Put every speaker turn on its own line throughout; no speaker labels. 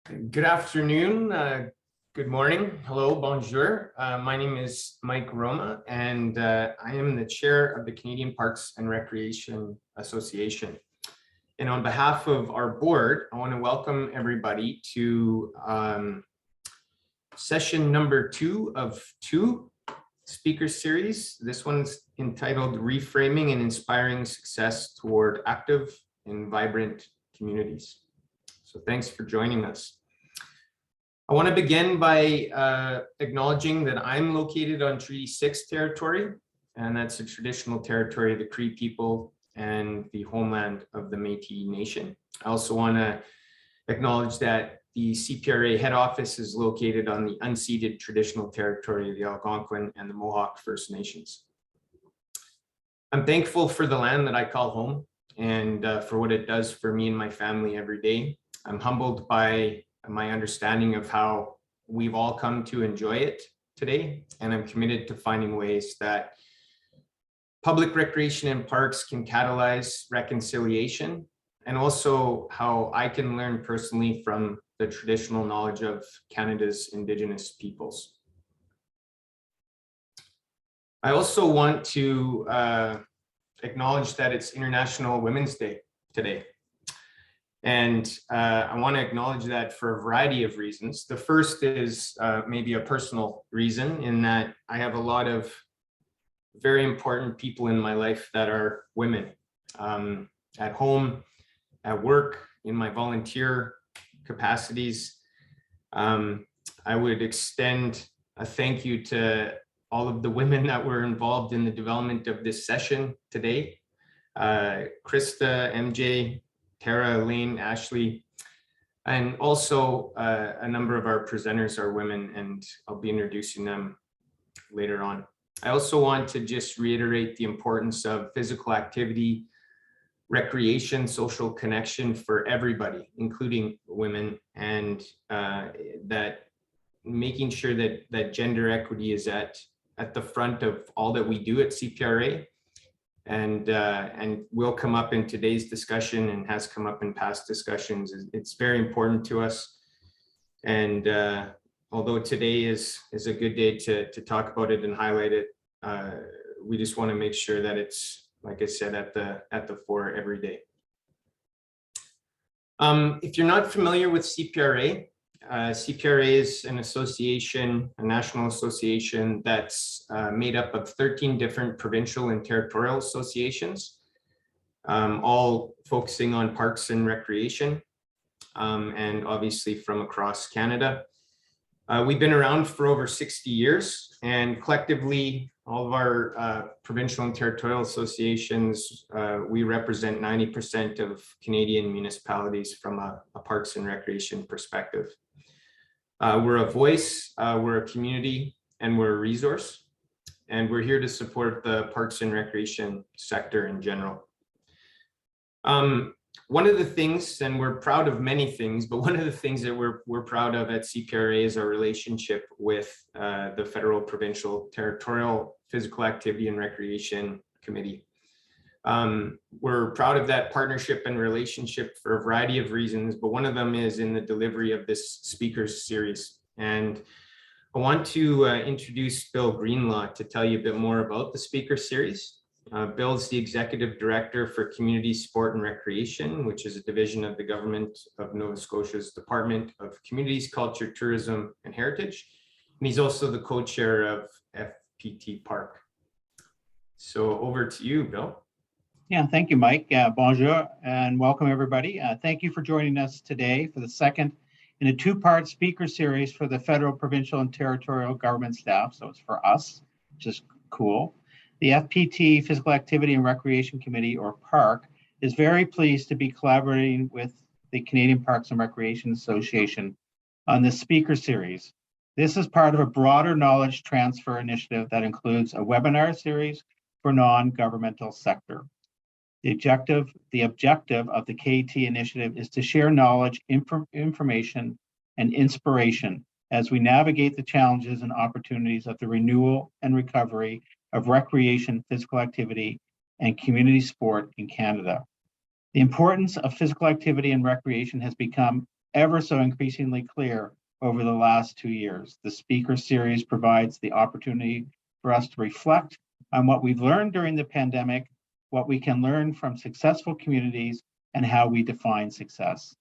Good afternoon, good morning, hello, bonjour. My name is Mike Roma, and I am the chair of the Canadian Parks and Recreation Association. And on behalf of our board, I want to welcome everybody to session number 2 of 2 speaker series. This one's entitled Reframing and Inspiring Success Toward Active and Vibrant Communities. So thanks for joining us. I want to begin by acknowledging that I'm located on Treaty 6 territory, and that's the traditional territory of the Cree people and the homeland of the Métis Nation. I also want to acknowledge that the CPRA head office is located on the unceded traditional territory of the Algonquin and the Mohawk First Nations. I'm thankful for the land that I call home and for what it does for me and my family every day. I'm humbled by my understanding of how we've all come to enjoy it today, and I'm committed to finding ways that public recreation and parks can catalyze reconciliation, and also how I can learn personally from the traditional knowledge of Canada's Indigenous peoples. I also want to acknowledge that it's International Women's Day today. And I want to acknowledge that for a variety of reasons. The first is maybe a personal reason, in that I have a lot of very important people in my life that are women, at home, at work, in my volunteer capacities. I would extend a thank you to all of the women that were involved in the development of this session today. Krista, MJ, Tara, Elaine, Ashley, and also a number of our presenters are women, and I'll be introducing them later on. I also want to just reiterate the importance of physical activity, recreation, social connection for everybody, including women, and that making sure that gender equity is at the front of all that we do at CPRA. And will come up in today's discussion and has come up in past discussions. It's very important to us. And although today is a good day to talk about it and highlight it, we just want to make sure that it's, like I said, at the fore every day. If you're not familiar with CPRA, CPRA is an association, a national association that's made up of 13 different provincial and territorial associations, all focusing on parks and recreation, and obviously from across Canada. We've been around for over 60 years, and collectively, all of our provincial and territorial associations, we represent 90% of Canadian municipalities from a parks and recreation perspective. We're a voice, we're a community, and we're a resource, and we're here to support the parks and recreation sector in general. One of the things, and we're proud of many things, but one of the things that we're proud of at CPRA is our relationship with the Federal, Provincial, Territorial Physical Activity and Recreation Committee. We're proud of that partnership and relationship for a variety of reasons, but one of them is in the delivery of this speakers series. And I want to introduce Bill Greenlaw to tell you a bit more about the speaker series. Bill is the Executive Director for Community Sport and Recreation, which is a division of the Government of Nova Scotia's Department of Communities, Culture, Tourism, and Heritage. And he's also the co-chair of FPT Park. So over to you, Bill.
Yeah, thank you, Mike. Bonjour and welcome, everybody. Thank you for joining us today for the second in a two-part speaker series for the federal, provincial, and territorial government staff. So it's for us, which is cool. The FPT, Physical Activity and Recreation Committee, or PARC, is very pleased to be collaborating with the Canadian Parks and Recreation Association on this speaker series. This is part of a broader knowledge transfer initiative that includes a webinar series for non-governmental sector. The objective of the KT initiative is to share knowledge, information, and inspiration as we navigate the challenges and opportunities of the renewal and recovery of recreation, physical activity, and community sport in Canada. The importance of physical activity and recreation has become ever so increasingly clear over the last 2 years. The speaker series provides the opportunity for us to reflect on what we've learned during the pandemic, what we can learn from successful communities, and how we define success.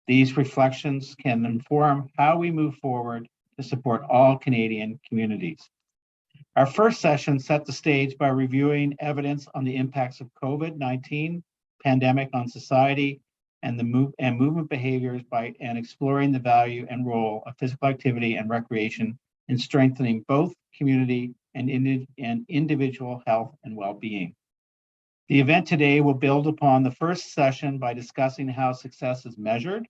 These reflections can inform how we move forward to support all Canadian communities. Our first session set the stage by reviewing evidence on the impacts of COVID-19 pandemic on society and movement behaviors and exploring the value and role of physical activity and recreation in strengthening both community and individual health and well-being. The event today will build upon the first session by discussing how success is measured,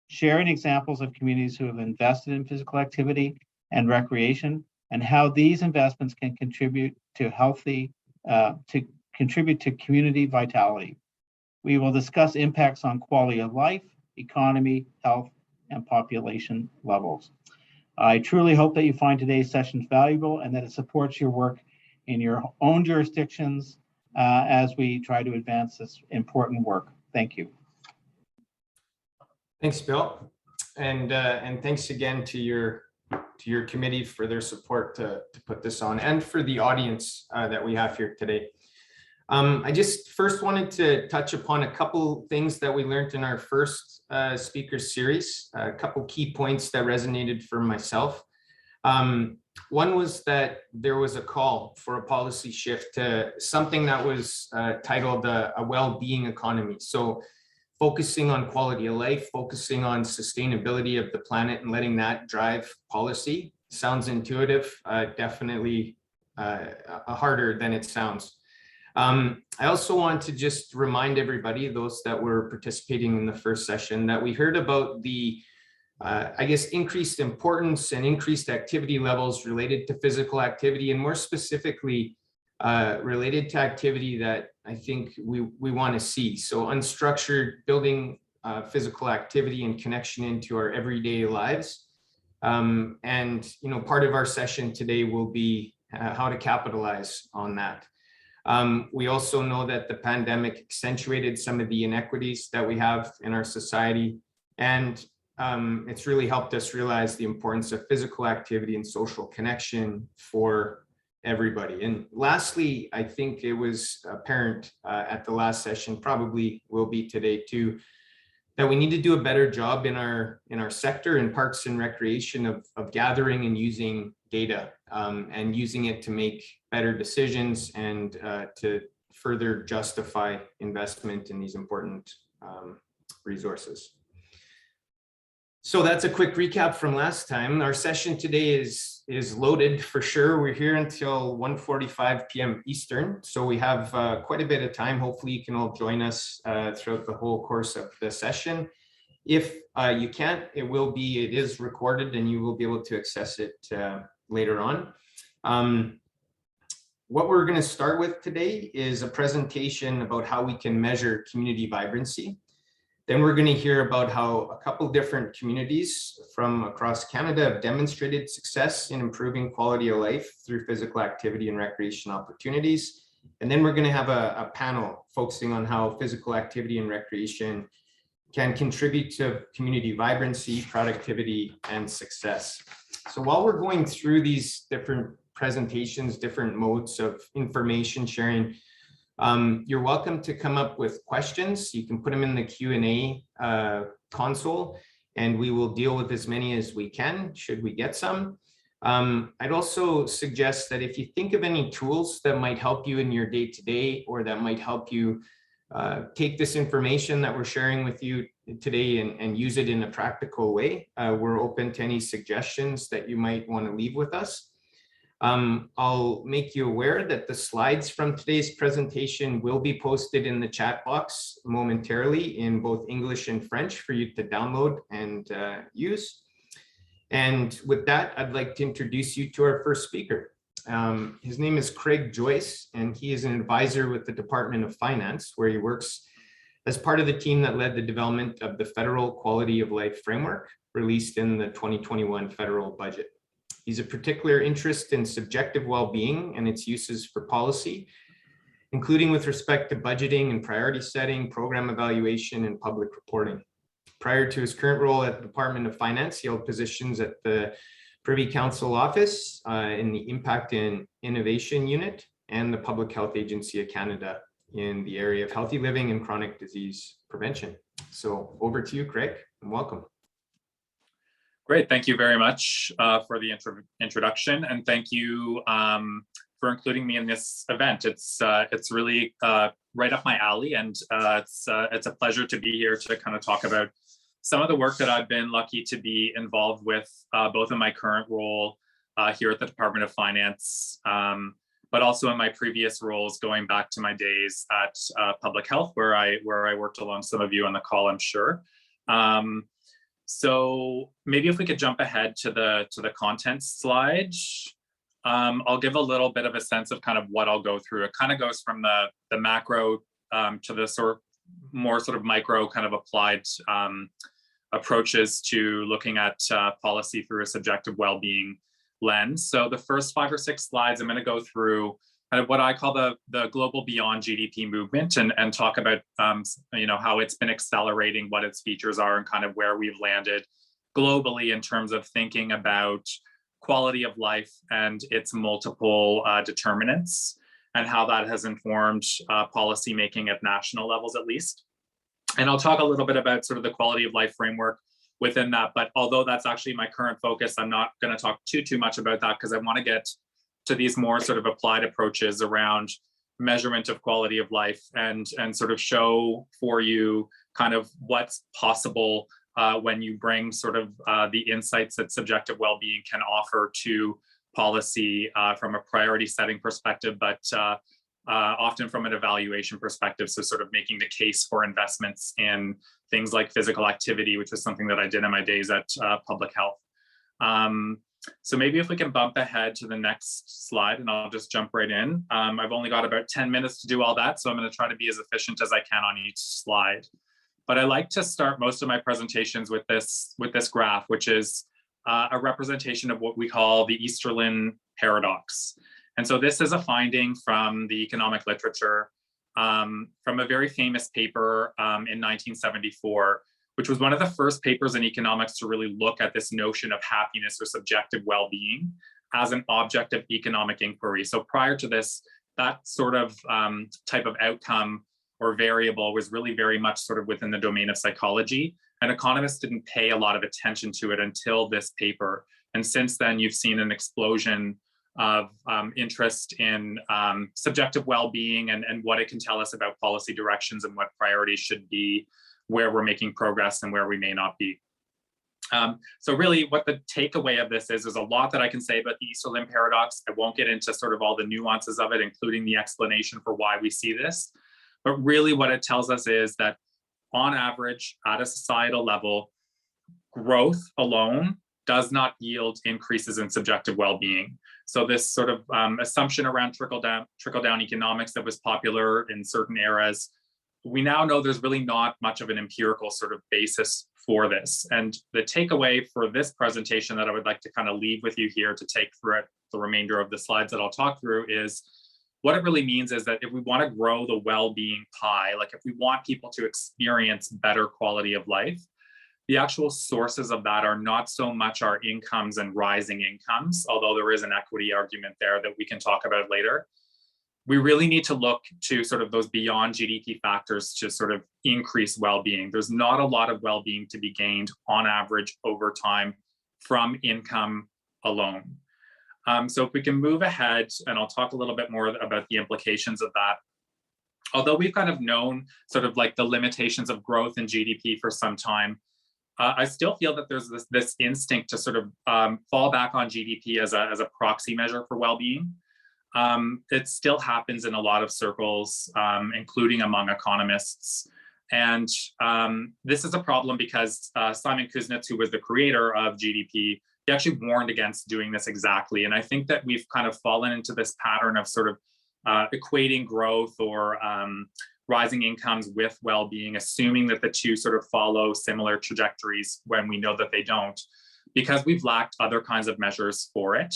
sharing examples of communities who have invested in physical activity and recreation, and how these investments can contribute to community vitality. We will discuss impacts on quality of life, economy, health, and population levels. I truly hope that you find today's session valuable and that it supports your work in your own jurisdictions as we try to advance this important work. Thank you.
Thanks, Bill, and thanks again to your committee for their support to put this on, and for the audience that we have here today. I just first wanted to touch upon a couple things that we learned in our first speaker series, a couple key points that resonated for myself. One was that there was a call for a policy shift to something that was titled a well-being economy. So focusing on quality of life, focusing on sustainability of the planet and letting that drive policy. Sounds intuitive, definitely harder than it sounds. I also want to just remind everybody, those that were participating in the first session, that we heard about the I guess increased importance and increased activity levels related to physical activity, and more specifically related to activity that I think we want to see. So unstructured, building physical activity and connection into our everyday lives. And part of our session today will be how to capitalize on that. We also know that the pandemic accentuated some of the inequities that we have in our society, and it's really helped us realize the importance of physical activity and social connection for everybody. And lastly, I think it was apparent at the last session, probably will be today too, that we need to do a better job in our sector in parks and recreation of gathering and using data and using it to make better decisions and to further justify investment in these important resources. So that's a quick recap from last time. Our session today is loaded for sure. We're here until 1:45 p.m. Eastern. So we have quite a bit of time. Hopefully you can all join us throughout the whole course of the session. If you can't, it is recorded and you will be able to access it later on. What we're going to start with today is a presentation about how we can measure community vibrancy. Then we're going to hear about how a couple different communities from across Canada have demonstrated success in improving quality of life through physical activity and recreation opportunities. And then we're going to have a panel focusing on how physical activity and recreation can contribute to community vibrancy, productivity, and success. So while we're going through these different presentations, different modes of information sharing, you're welcome to come up with questions. You can put them in the Q&A console, and we will deal with as many as we can, should we get some. I'd also suggest that if you think of any tools that might help you in your day-to-day, or that might help you take this information that we're sharing with you today and use it in a practical way, we're open to any suggestions that you might want to leave with us. I'll make you aware that the slides from today's presentation will be posted in the chat box momentarily in both English and French for you to download and use. And with that, I'd like to introduce you to our first speaker. His name is Craig Joyce, and he is an advisor with the Department of Finance, where he works as part of the team that led the development of the Federal Quality of Life Framework, released in the 2021 federal budget. He's a particular interest in subjective well-being and its uses for policy, including with respect to budgeting and priority setting, program evaluation, and public reporting. Prior to his current role at the Department of Finance, he held positions at the Privy Council Office in the Impact and Innovation Unit and the Public Health Agency of Canada in the area of healthy living and chronic disease prevention. So over to you, Craig, and welcome.
Great, thank you very much for the introduction, and thank you for including me in this event. It's really right up my alley, and it's a pleasure to be here to kind of talk about some of the work that I've been lucky to be involved with, both in my current role here at the Department of Finance, but also in my previous roles going back to my days at Public Health, where I worked along some of you on the call, I'm sure. So maybe if we could jump ahead to the contents slide. I'll give a little bit of a sense of kind of what I'll go through. It kind of goes from the macro to the more sort of micro kind of applied approaches to looking at policy through a subjective well-being lens. So the first 5 or 6 slides, I'm going to go through kind of what I call the global beyond GDP movement, and talk about how it's been accelerating, what its features are, and kind of where we've landed globally in terms of thinking about quality of life and its multiple determinants, and how that has informed policy making at national levels, at least. And I'll talk a little bit about sort of the quality of life framework within that. But although that's actually my current focus, I'm not going to talk too much about that, because I want to get to these more sort of applied approaches around measurement of quality of life, and sort of show for you kind of what's possible when you bring sort of the insights that subjective well-being can offer to policy from a priority setting perspective, but often from an evaluation perspective. So sort of making the case for investments in things like physical activity, which is something that I did in my days at Public Health. So maybe if we can bump ahead to the next slide, and I'll just jump right in. I've only got about 10 minutes to do all that, so I'm going to try to be as efficient as I can on each slide. But I like to start most of my presentations with this graph, which is a representation of what we call the Easterlin paradox. And so this is a finding from the economic literature from a very famous paper in 1974, which was one of the first papers in economics to really look at this notion of happiness or subjective well-being as an object of economic inquiry. So prior to this, that sort of type of outcome or variable was really very much sort of within the domain of psychology, and economists didn't pay a lot of attention to it until this paper. And since then, you've seen an explosion of interest in subjective well-being and what it can tell us about policy directions and what priorities should be, where we're making progress and where we may not be. So really what the takeaway of this is, there's a lot that I can say about the Easterlin paradox. I won't get into sort of all the nuances of it, including the explanation for why we see this. But really what it tells us is that on average, at a societal level, growth alone does not yield increases in subjective well-being. So this sort of assumption around trickle-down economics that was popular in certain eras, we now know there's really not much of an empirical sort of basis for this. And the takeaway for this presentation that I would like to kind of leave with you here to take through the remainder of the slides that I'll talk through is, what it really means is that if we want to grow the well-being pie, like if we want people to experience better quality of life, the actual sources of that are not so much our incomes and rising incomes, although there is an equity argument there that we can talk about later. We really need to look to sort of those beyond GDP factors to sort of increase well-being. There's not a lot of well-being to be gained on average over time from income alone. So if we can move ahead, and I'll talk a little bit more about the implications of that. Although we've kind of known sort of like the limitations of growth in GDP for some time, I still feel that there's this instinct to sort of fall back on GDP as a proxy measure for well-being. It still happens in a lot of circles, including among economists. And this is a problem because Simon Kuznets, who was the creator of GDP, he actually warned against doing this exactly. And I think that we've kind of fallen into this pattern of sort of equating growth or rising incomes with well-being, assuming that the two sort of follow similar trajectories when we know that they don't, because we've lacked other kinds of measures for it.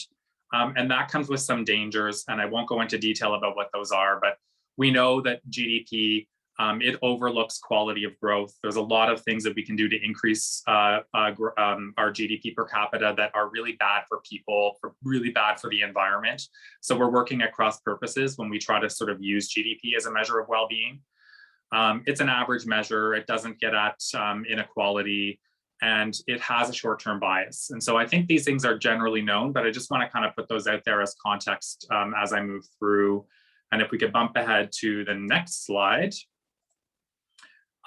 And that comes with some dangers, and I won't go into detail about what those are, but we know that GDP It overlooks quality of growth. There's a lot of things that we can do to increase our GDP per capita that are really bad for people, really bad for the environment. So we're working at cross purposes when we try to sort of use GDP as a measure of well-being. It's an average measure. It doesn't get at inequality, and it has a short-term bias. And so I think these things are generally known, but I just want to kind of put those out there as context as I move through. And if we could bump ahead to the next slide.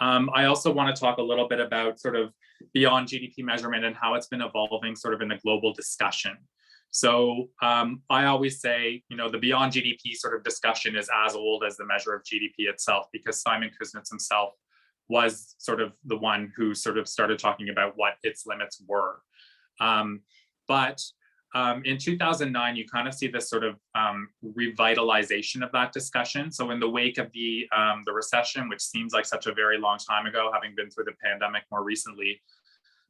I also want to talk a little bit about sort of beyond GDP measurement and how it's been evolving sort of in the global discussion. So I always say, you know, the beyond GDP sort of discussion is as old as the measure of GDP itself, because Simon Kuznets himself was sort of the one who sort of started talking about what its limits were. But in 2009, you kind of see this sort of revitalization of that discussion. So in the wake of the recession, which seems like such a very long time ago, having been through the pandemic more recently,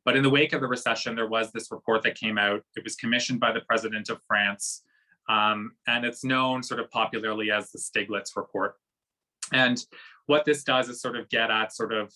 but in the wake of the recession, there was this report that came out. It was commissioned by the president of France, and it's known sort of popularly as the Stiglitz report. And what this does is sort of get at sort of,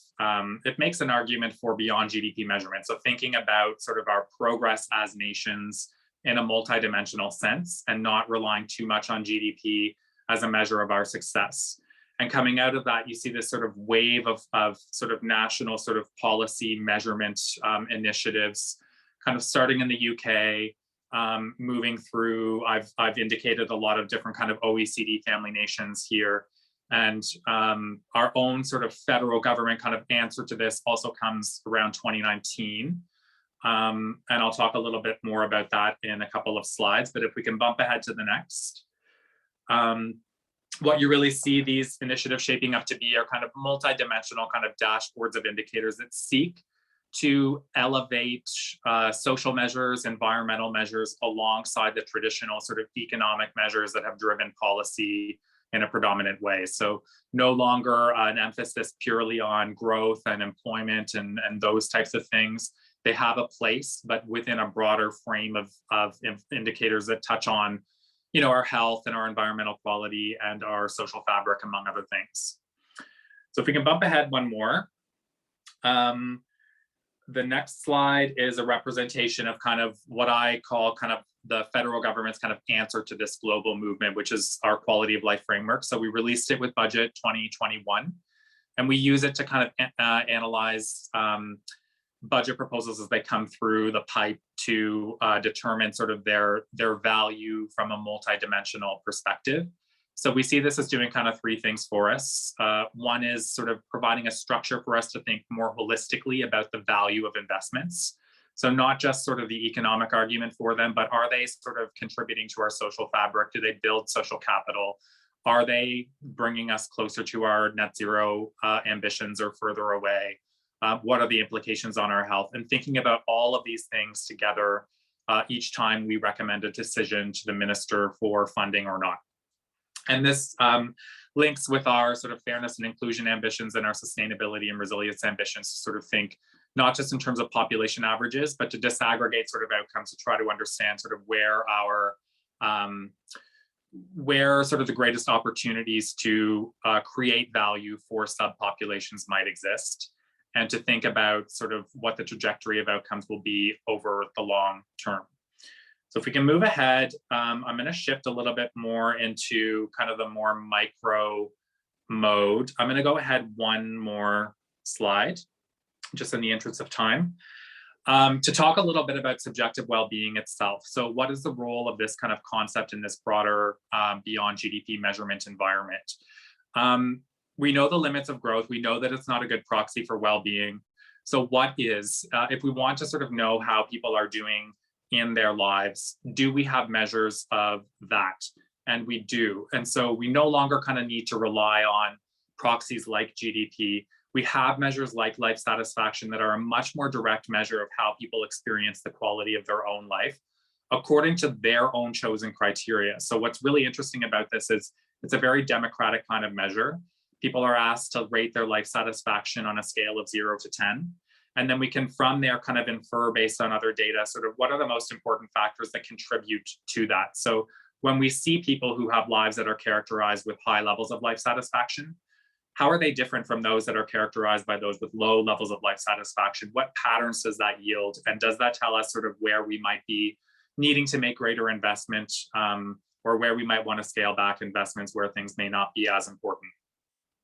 it makes an argument for beyond GDP measurement. So thinking about sort of our progress as nations in a multidimensional sense and not relying too much on GDP as a measure of our success. And coming out of that, you see this sort of wave of sort of national sort of policy measurement initiatives, kind of starting in the UK, moving through, I've indicated a lot of different kind of OECD family nations here. And our own sort of federal government kind of answer to this also comes around 2019. And I'll talk a little bit more about that in a couple of slides, but if we can bump ahead to the next. What you really see these initiatives shaping up to be are kind of multidimensional kind of dashboards of indicators that seek to elevate social measures, environmental measures alongside the traditional sort of economic measures that have driven policy in a predominant way. So no longer an emphasis purely on growth and employment and those types of things. They have a place, but within a broader frame of indicators that touch on, you know, our health and our environmental quality and our social fabric, among other things. So if we can bump ahead one more. The next slide is a representation of kind of what I call kind of the federal government's kind of answer to this global movement, which is our quality of life framework. So we released it with budget 2021, and we use it to kind of analyze budget proposals as they come through the pipe to determine sort of their value from a multidimensional perspective. So we see this as doing kind of three things for us. One is sort of providing a structure for us to think more holistically about the value of investments. So not just sort of the economic argument for them, but are they sort of contributing to our social fabric? Do they build social capital? Are they bringing us closer to our net zero ambitions or further away? What are the implications on our health? And thinking about all of these things together each time we recommend a decision to the minister for funding or not. And this links with our sort of fairness and inclusion ambitions and our sustainability and resilience ambitions to sort of think not just in terms of population averages, but to disaggregate sort of outcomes to try to understand sort of where our where sort of the greatest opportunities to create value for subpopulations might exist, and to think about sort of what the trajectory of outcomes will be over the long term. So if we can move ahead, I'm going to shift a little bit more into kind of the more micro mode. I'm going to go ahead one more slide, just in the interest of time, to talk a little bit about subjective well-being itself. So what is the role of this kind of concept in this broader beyond GDP measurement environment? We know the limits of growth. We know that it's not a good proxy for well-being. So what is, if we want to sort of know how people are doing in their lives, do we have measures of that? And we do. And so we no longer kind of need to rely on proxies like GDP. We have measures like life satisfaction that are a much more direct measure of how people experience the quality of their own life according to their own chosen criteria. So what's really interesting about this is it's a very democratic kind of measure. People are asked to rate their life satisfaction on a scale of 0 to 10. And then we can from there kind of infer based on other data, sort of what are the most important factors that contribute to that. So when we see people who have lives that are characterized with high levels of life satisfaction, how are they different from those that are characterized by those with low levels of life satisfaction? What patterns does that yield? And does that tell us sort of where we might be needing to make greater investment, or where we might want to scale back investments where things may not be as important?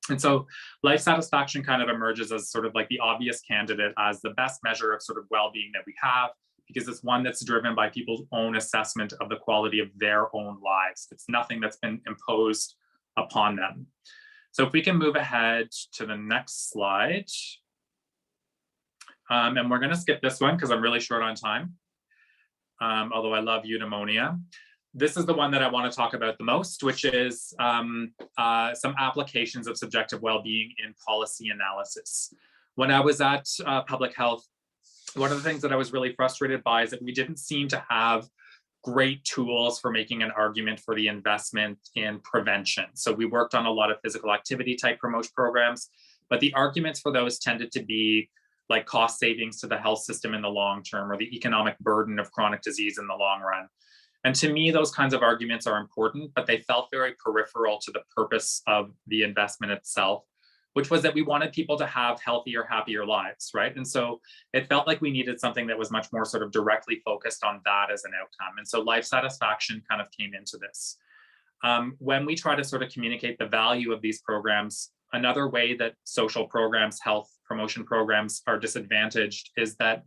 And so life satisfaction kind of emerges as sort of like the obvious candidate as the best measure of sort of well-being that we have, because it's one that's driven by people's own assessment of the quality of their own lives. It's nothing that's been imposed upon them. So if we can move ahead to the next slide. And we're going to skip this one because I'm really short on time. Although I love eudaimonia. This is the one that I want to talk about the most, which is some applications of subjective well-being in policy analysis. When I was at public health, one of the things that I was really frustrated by is that we didn't seem to have great tools for making an argument for the investment in prevention. So we worked on a lot of physical activity type promotion programs, but the arguments for those tended to be like cost savings to the health system in the long term, or the economic burden of chronic disease in the long run. And to me, those kinds of arguments are important, but they felt very peripheral to the purpose of the investment itself, which was that we wanted people to have healthier, happier lives, right? And so it felt like we needed something that was much more sort of directly focused on that as an outcome. And so life satisfaction kind of came into this. When we try to sort of communicate the value of these programs, another way that social programs, health promotion programs are disadvantaged is that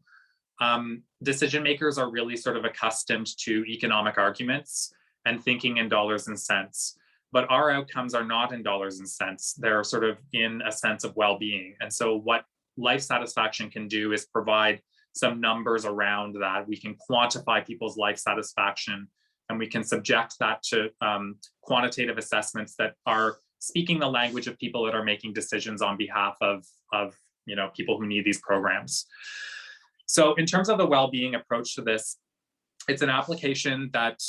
decision makers are really sort of accustomed to economic arguments and thinking in dollars and cents. But our outcomes are not in dollars and cents. They're sort of in a sense of well-being. And so what life satisfaction can do is provide some numbers around that. We can quantify people's life satisfaction, and we can subject that to quantitative assessments that are speaking the language of people that are making decisions on behalf of people who need these programs. So in terms of the well-being approach to this, it's an application that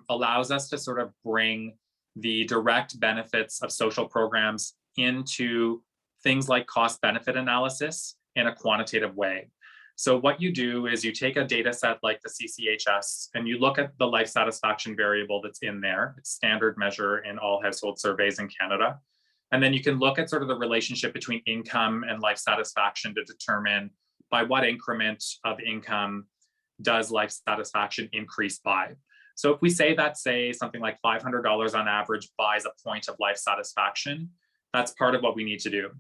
allows us to sort of bring the direct benefits of social programs into things like cost benefit analysis in a quantitative way. So what you do is you take a data set like the CCHS and you look at the life satisfaction variable that's in there. It's standard measure in all household surveys in Canada. And then you can look at sort of the relationship between income and life satisfaction to determine by what increment of income does life satisfaction increase by. So if we say that, say, something like $500 on average buys a point of life satisfaction, that's part of what we need to do.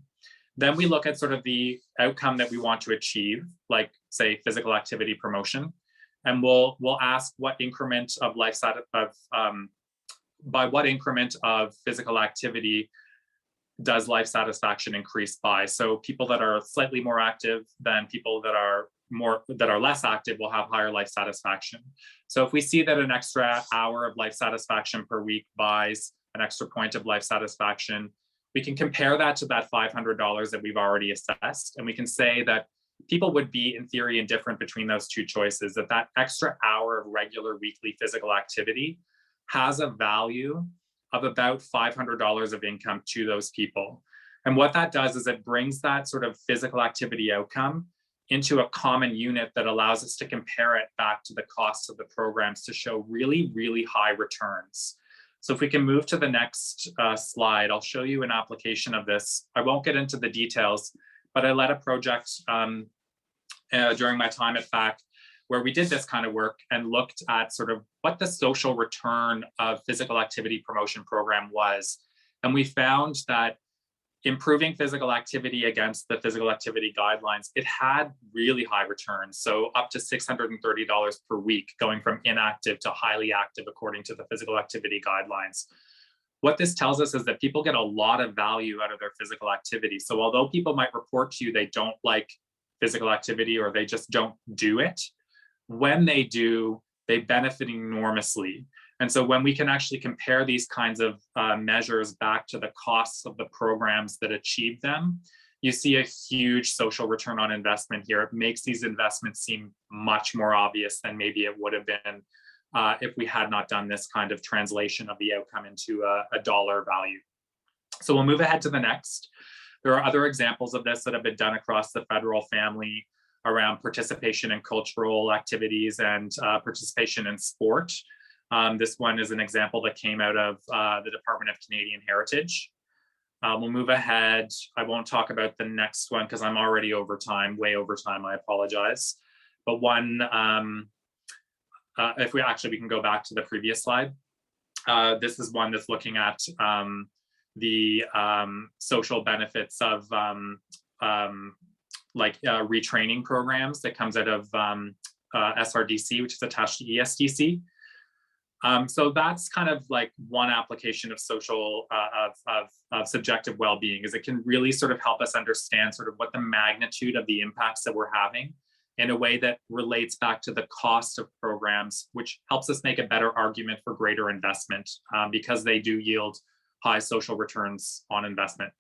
Then we look at sort of the outcome that we want to achieve, like, say, physical activity promotion, and we'll ask what increment of by what increment of physical activity does life satisfaction increase by. So people that are slightly more active than people that are less active will have higher life satisfaction. So if we see that an extra hour of life satisfaction per week buys an extra point of life satisfaction, we can compare that to that $500 that we've already assessed. And we can say that people would be, in theory, indifferent between those two choices, that extra hour of regular weekly physical activity has a value of about $500 of income to those people. And what that does is it brings that sort of physical activity outcome into a common unit that allows us to compare it back to the costs of the programs to show really, really high returns. So if we can move to the next slide, I'll show you an application of this. I won't get into the details, but I led a project during my time at FAC where we did this kind of work and looked at sort of what the social return of physical activity promotion program was. And we found that improving physical activity against the physical activity guidelines, it had really high returns. So up to $630 per week, going from inactive to highly active according to the physical activity guidelines. What this tells us is that people get a lot of value out of their physical activity. So although people might report to you they don't like physical activity or they just don't do it, when they do, they benefit enormously. And so when we can actually compare these kinds of measures back to the costs of the programs that achieve them, you see a huge social return on investment here. It makes these investments seem much more obvious than maybe it would have been if we had not done this kind of translation of the outcome into a dollar value. So we'll move ahead to the next. There are other examples of this that have been done across the federal family around participation in cultural activities and participation in sport. This one is an example that came out of the Department of Canadian Heritage. We'll move ahead. I won't talk about the next one because I'm already over time, way over time, I apologize. But one, if we can go back to the previous slide. This is one that's looking at the social benefits of retraining programs that comes out of SRDC, which is attached to ESDC. So that's kind of like one application of social of subjective well-being, is it can really sort of help us understand sort of what the magnitude of the impacts that we're having in a way that relates back to the cost of programs, which helps us make a better argument for greater investment because they do yield high social returns on investment.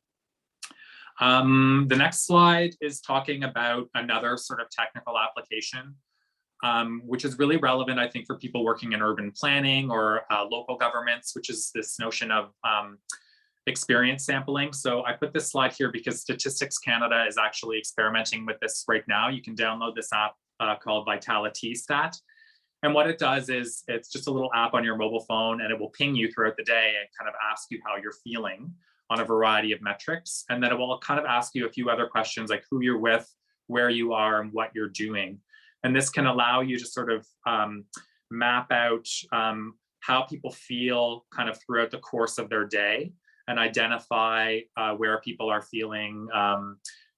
The next slide is talking about another sort of technical application, which is really relevant, I think, for people working in urban planning or local governments, which is this notion of experience sampling. So I put this slide here because Statistics Canada is actually experimenting with this right now. You can download this app called Vitality Stat. And what it does is it's just a little app on your mobile phone, and it will ping you throughout the day and kind of ask you how you're feeling on a variety of metrics. And then it will kind of ask you a few other questions like who you're with, where you are, and what you're doing. And this can allow you to sort of map out how people feel kind of throughout the course of their day and identify where people are feeling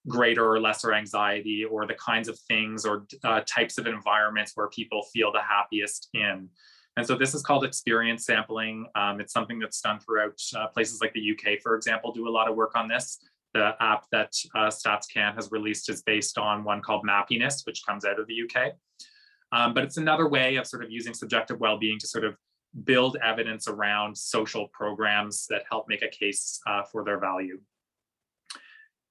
greater or lesser anxiety, or the kinds of things or types of environments where people feel the happiest in. And so this is called experience sampling. It's something that's done throughout places like the UK, for example, do a lot of work on this. The app that StatsCan has released is based on one called Mappiness, which comes out of the UK. But it's another way of sort of using subjective well-being to sort of build evidence around social programs that help make a case for their value.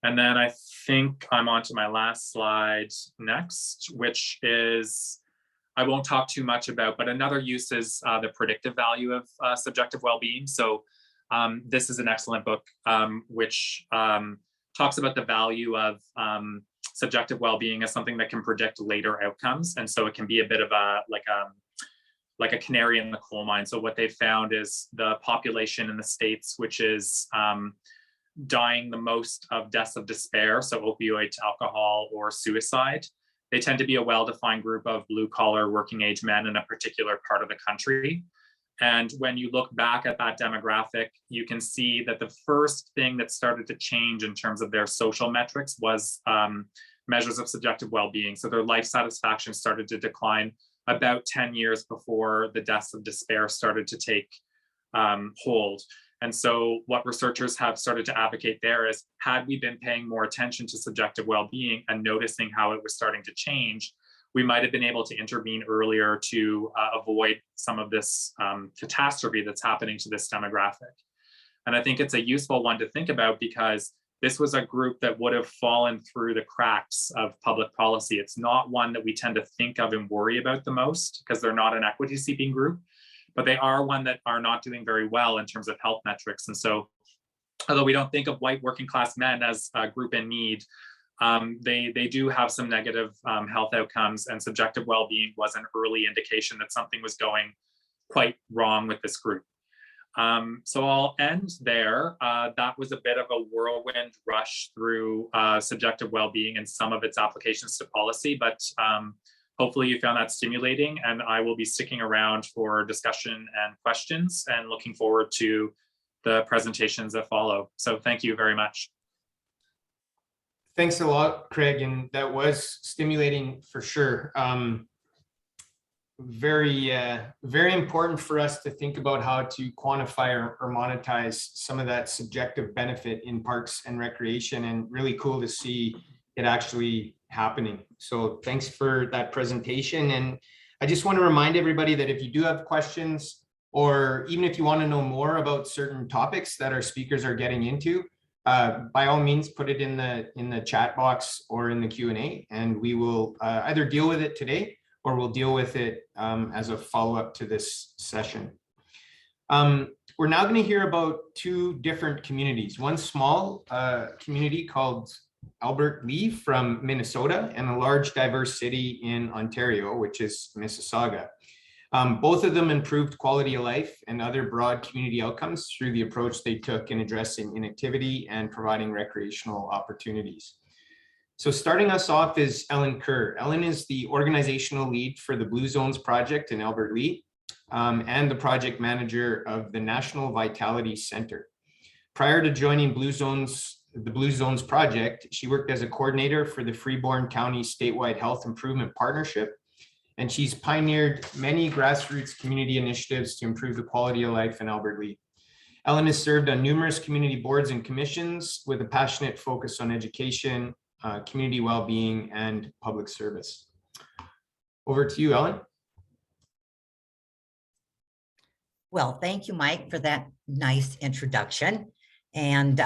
And then I think I'm on to my last slide next, which is, I won't talk too much about, but another use is the predictive value of subjective well-being. So this is an excellent book, which talks about the value of subjective well-being as something that can predict later outcomes. And so it can be a bit of a, like a canary in the coal mine. So what they've found is the population in the States, which is dying the most of deaths of despair, so opioid, alcohol, or suicide, they tend to be a well-defined group of blue-collar working age men in a particular part of the country. And when you look back at that demographic, you can see that the first thing that started to change in terms of their social metrics was measures of subjective well-being. So their life satisfaction started to decline about 10 years before the deaths of despair started to take hold. And so what researchers have started to advocate there is, had we been paying more attention to subjective well-being and noticing how it was starting to change, we might have been able to intervene earlier to avoid some of this catastrophe that's happening to this demographic. And I think it's a useful one to think about because this was a group that would have fallen through the cracks of public policy. It's not one that we tend to think of and worry about the most because they're not an equity-seeking group, but they are one that are not doing very well in terms of health metrics. And so, although we don't think of white working class men as a group in need, they do have some negative health outcomes, and subjective well-being was an early indication that something was going quite wrong with this group. So I'll end there. That was a bit of a whirlwind rush through subjective well-being and some of its applications to policy, but hopefully you found that stimulating, and I will be sticking around for discussion and questions and looking forward to the presentations that follow. So thank you very much.
Thanks a lot, Craig, and that was stimulating for sure. Very important for us to think about how to quantify or monetize some of that subjective benefit in parks and recreation, and really cool to see it actually happening. So thanks for that presentation. And I just want to remind everybody that if you do have questions, or even if you want to know more about certain topics that our speakers are getting into, by all means, put it in the chat box or in the Q&A, and we will either deal with it today or we'll deal with it as a follow-up to this session. We're now going to hear about two different communities. One small community called Albert Lee from Minnesota, and a large diverse city in Ontario, which is Mississauga. Both of them improved quality of life and other broad community outcomes through the approach they took in addressing inactivity and providing recreational opportunities. So starting us off is Ellen Kerr. Ellen is the organizational lead for the Blue Zones project in Albert Lea, and the project manager of the National Vitality Center. Prior to joining the Blue Zones project, she worked as a coordinator for the Freeborn County Statewide Health Improvement Partnership, and she's pioneered many grassroots community initiatives to improve the quality of life in Albert Lea. Ellen has served on numerous community boards and commissions with a passionate focus on education, community well-being, and public service. Over to you, Ellen.
Well, thank you, Mike, for that nice introduction. And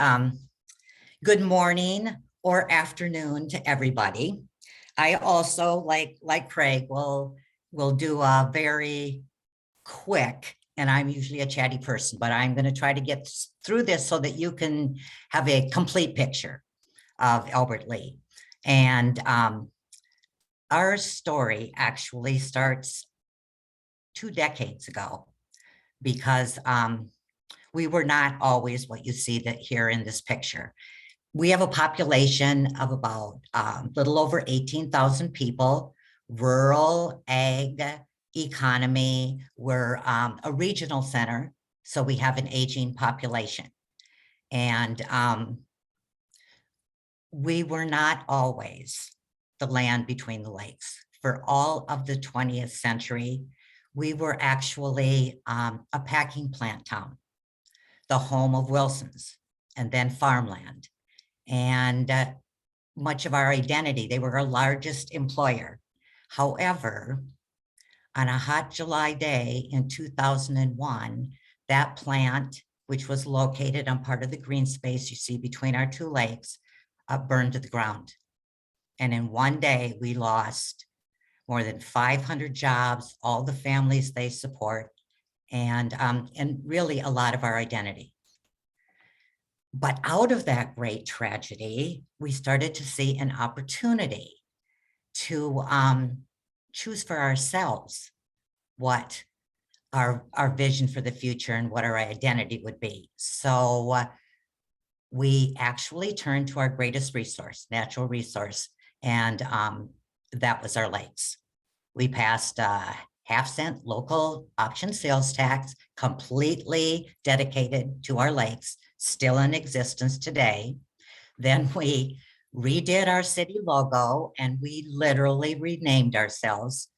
good morning or afternoon to everybody. I also, like Craig, will do a very quick, and I'm usually a chatty person, but I'm going to try to get through this so that you can have a complete picture of Albert Lea. And our story actually starts 2 decades ago, because we were not always what you see that here in this picture. We have a population of about little over 18,000 people, rural ag economy. We're a regional center, so we have an aging population. And we were not always the land between the lakes. For all of the 20th century, we were actually a packing plant town, the home of Wilson's, and then farmland. And much of our identity, they were our largest employer. However, on a hot July day in 2001, that plant, which was located on part of the green space you see between our 2 lakes, burned to the ground. And in one day, we lost more than 500 jobs, all the families they support, and really a lot of our identity. But out of that great tragedy, we started to see an opportunity to choose for ourselves what our vision for the future and what our identity would be. So we actually turned to our greatest resource, natural resource, and that was our lakes. We passed a half-cent local option sales tax, completely dedicated to our lakes, still in existence today. Then we redid our city logo, and we literally renamed ourselves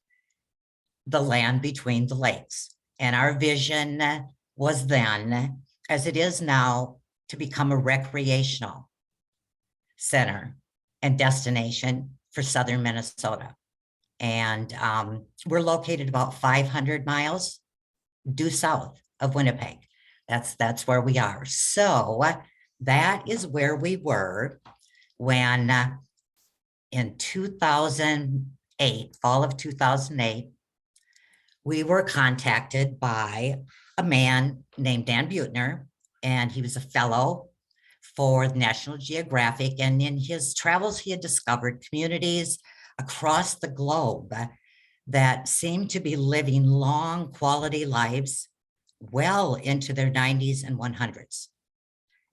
the Land Between the Lakes. And our vision was then, as it is now, to become a recreational center and destination for southern Minnesota. And we're located about 500 miles due south of Winnipeg. That's where we are. So that is where we were when in 2008, fall of 2008, we were contacted by a man named Dan Buettner, and he was a fellow for National Geographic. And in his travels, he had discovered communities across the globe that seemed to be living long quality lives well into their 90s and 100s.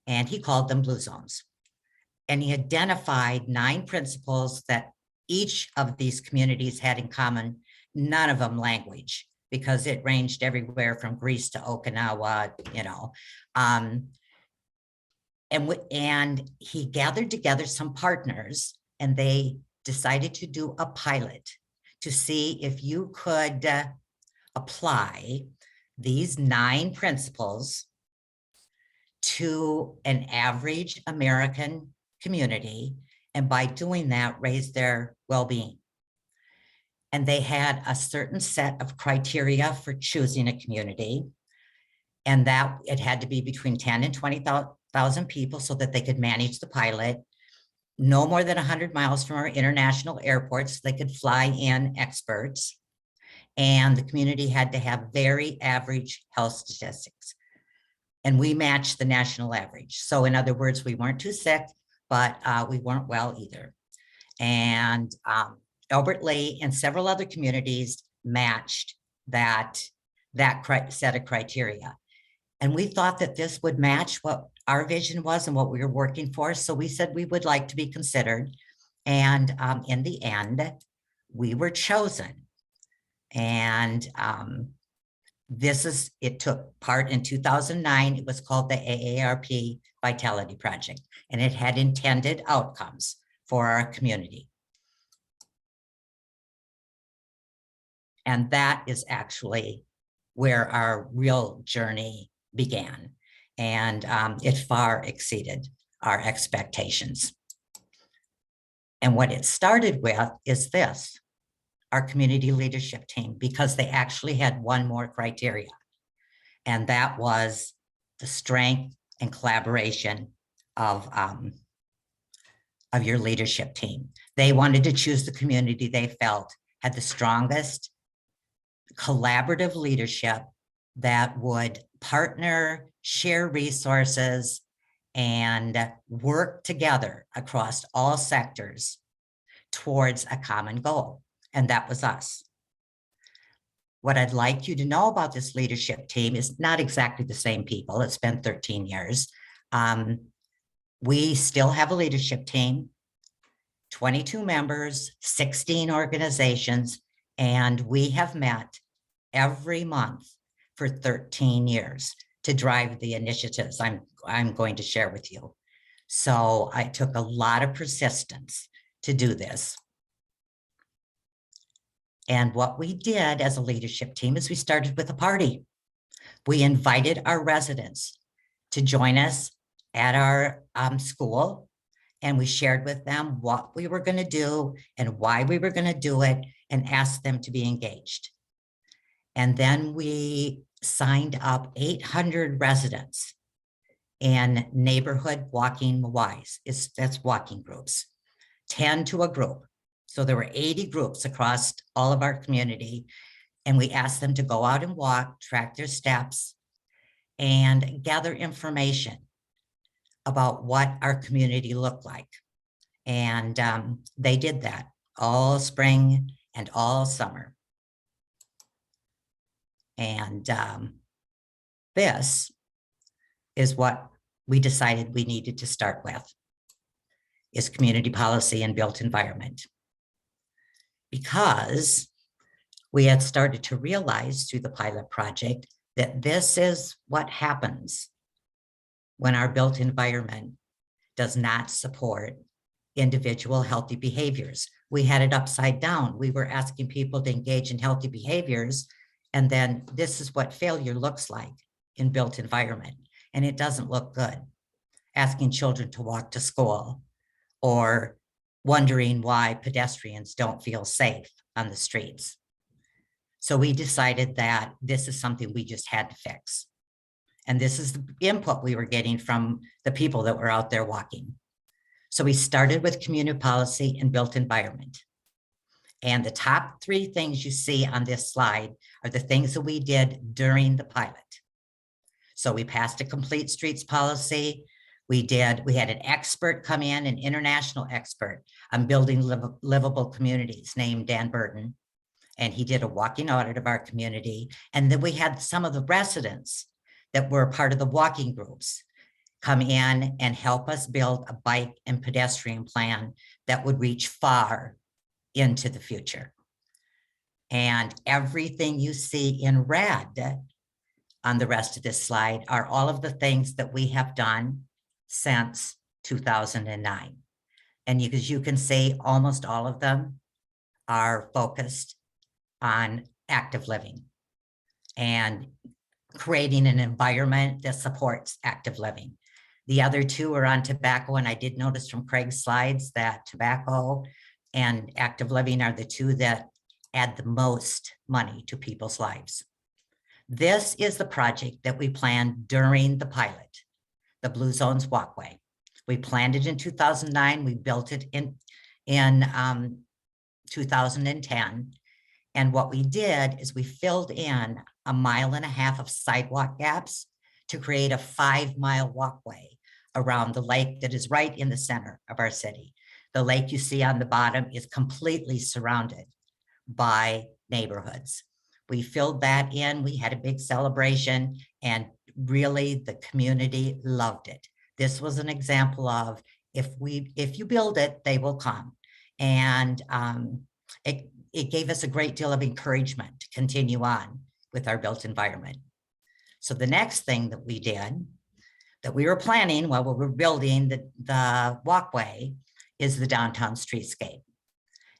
And he called them Blue Zones. And he identified 9 principles that each of these communities had in common, none of them language, because it ranged everywhere from Greece to Okinawa, you know. And he gathered together some partners, and they decided to do a pilot to see if you could apply these 9 principles to an average American community, and by doing that, raise their well-being. And they had a certain set of criteria for choosing a community, and that it had to be between 10 and 20,000 people so that they could manage the pilot, no more than 100 miles from our international airports, so they could fly in experts, and the community had to have very average health statistics. And we matched the national average. So in other words, we weren't too sick, but we weren't well either. And Albert Lea and several other communities matched that set of criteria. And we thought that this would match what our vision was and what we were working for. So we said we would like to be considered. And in the end, we were chosen. And it took part in 2009. It was called the AARP Vitality Project, and it had intended outcomes for our community. And that is actually where our real journey began. And it far exceeded our expectations. And what it started with is this, our community leadership team, because they actually had one more criteria. And that was the strength and collaboration of your leadership team. They wanted to choose the community they felt had the strongest collaborative leadership that would partner, share resources, and work together across all sectors towards a common goal. And that was us. What I'd like you to know about this leadership team is not exactly the same people. It's been 13 years. We still have a leadership team, 22 members, 16 organizations, and we have met every month for 13 years to drive the initiatives I'm going to share with you. So I took a lot of persistence to do this. And what we did as a leadership team is we started with a party. We invited our residents to join us at our school, and we shared with them what we were going to do and why we were going to do it, and asked them to be engaged. And then we signed up 800 residents in neighborhood walking Ys. That's walking groups, 10 to a group. So there were 80 groups across all of our community, and we asked them to go out and walk, track their steps, and gather information about what our community looked like. And they did that all spring and all summer. And this is what we decided we needed to start with, is community policy and built environment. Because we had started to realize through the pilot project that this is what happens when our built environment does not support individual healthy behaviors. We had it upside down. We were asking people to engage in healthy behaviors, and then this is what failure looks like in built environment. And it doesn't look good. Asking children to walk to school, or wondering why pedestrians don't feel safe on the streets. So we decided that this is something we just had to fix. And this is the input we were getting from the people that were out there walking. So we started with community policy and built environment. And the top 3 things you see on this slide are the things that we did during the pilot. So we passed a complete streets policy. We had an expert come in, an international expert on building livable communities named Dan Burton. And he did a walking audit of our community. And then we had some of the residents that were part of the walking groups come in and help us build a bike and pedestrian plan that would reach far into the future. And everything you see in red on the rest of this slide are all of the things that we have done since 2009. And as you can see, almost all of them are focused on active living and creating an environment that supports active living. The other 2 are on tobacco, and I did notice from Craig's slides that tobacco and active living are the 2 that add the most money to people's lives. This is the project that we planned during the pilot, the Blue Zones Walkway. We planned it in 2009. We built it in 2010. And what we did is we filled in 1.5 miles of sidewalk gaps to create a 5-mile walkway around the lake that is right in the center of our city. The lake you see on the bottom is completely surrounded by neighborhoods. We filled that in. We had a big celebration, and really the community loved it. This was an example of if you build it, they will come. And it gave us a great deal of encouragement to continue on with our built environment. So the next thing that we did, that we were planning while we were building the walkway, is the downtown streetscape.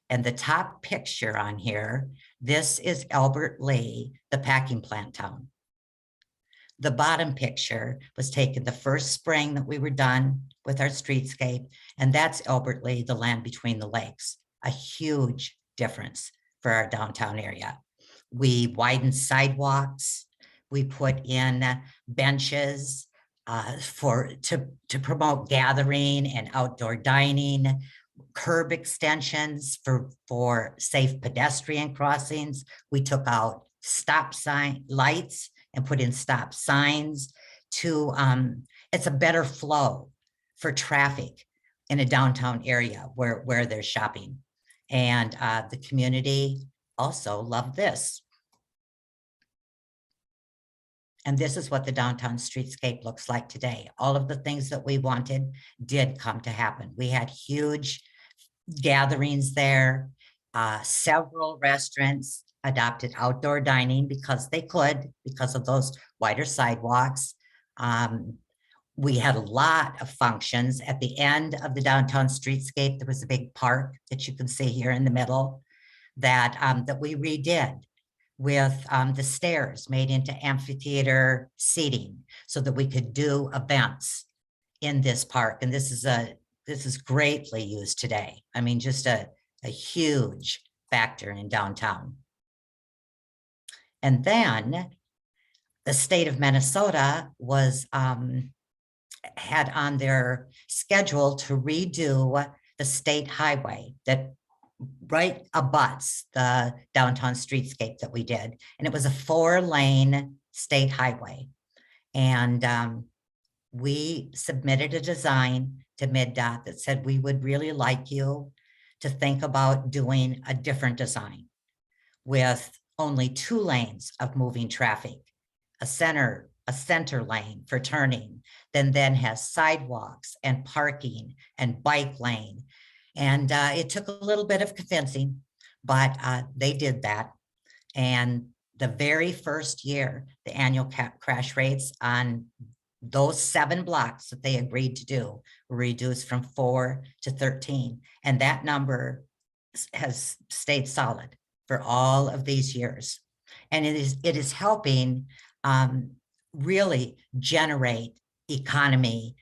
And the top picture on here, this is Albert Lee, the packing plant town. The bottom picture was taken the first spring that we were done with our streetscape, and that's Albert Lee, the land between the lakes. A huge difference for our downtown area. We widened sidewalks, we put in benches to promote gathering and outdoor dining, curb extensions for safe pedestrian crossings. We took out stop sign lights and put in stop signs to, it's a better flow for traffic in a downtown area where there's shopping. And the community also loved this. And this is what the downtown streetscape looks like today. All of the things that we wanted did come to happen. We had huge gatherings there. Several restaurants adopted outdoor dining because they could, because of those wider sidewalks. We had a lot of functions. At the end of the downtown streetscape, there was a big park that you can see here in the middle that we redid with the stairs made into amphitheater seating so that we could do events in this park. And this is greatly used today. I mean, just a huge factor in downtown. And then the state of Minnesota had on their schedule to redo the state highway that right abuts the downtown streetscape that we did. And it was a 4-lane state highway. And we submitted a design to MIDDOT that said, we would really like you to think about doing a different design with only 2 lanes of moving traffic, a center lane for turning, then has sidewalks and parking and bike lane. And it took a little bit of convincing, but they did that. And the very first year, the annual crash rates on those 7 blocks that they agreed to do were reduced from 4 to 13. And that number has stayed solid for all of these years. And it is helping really generate economy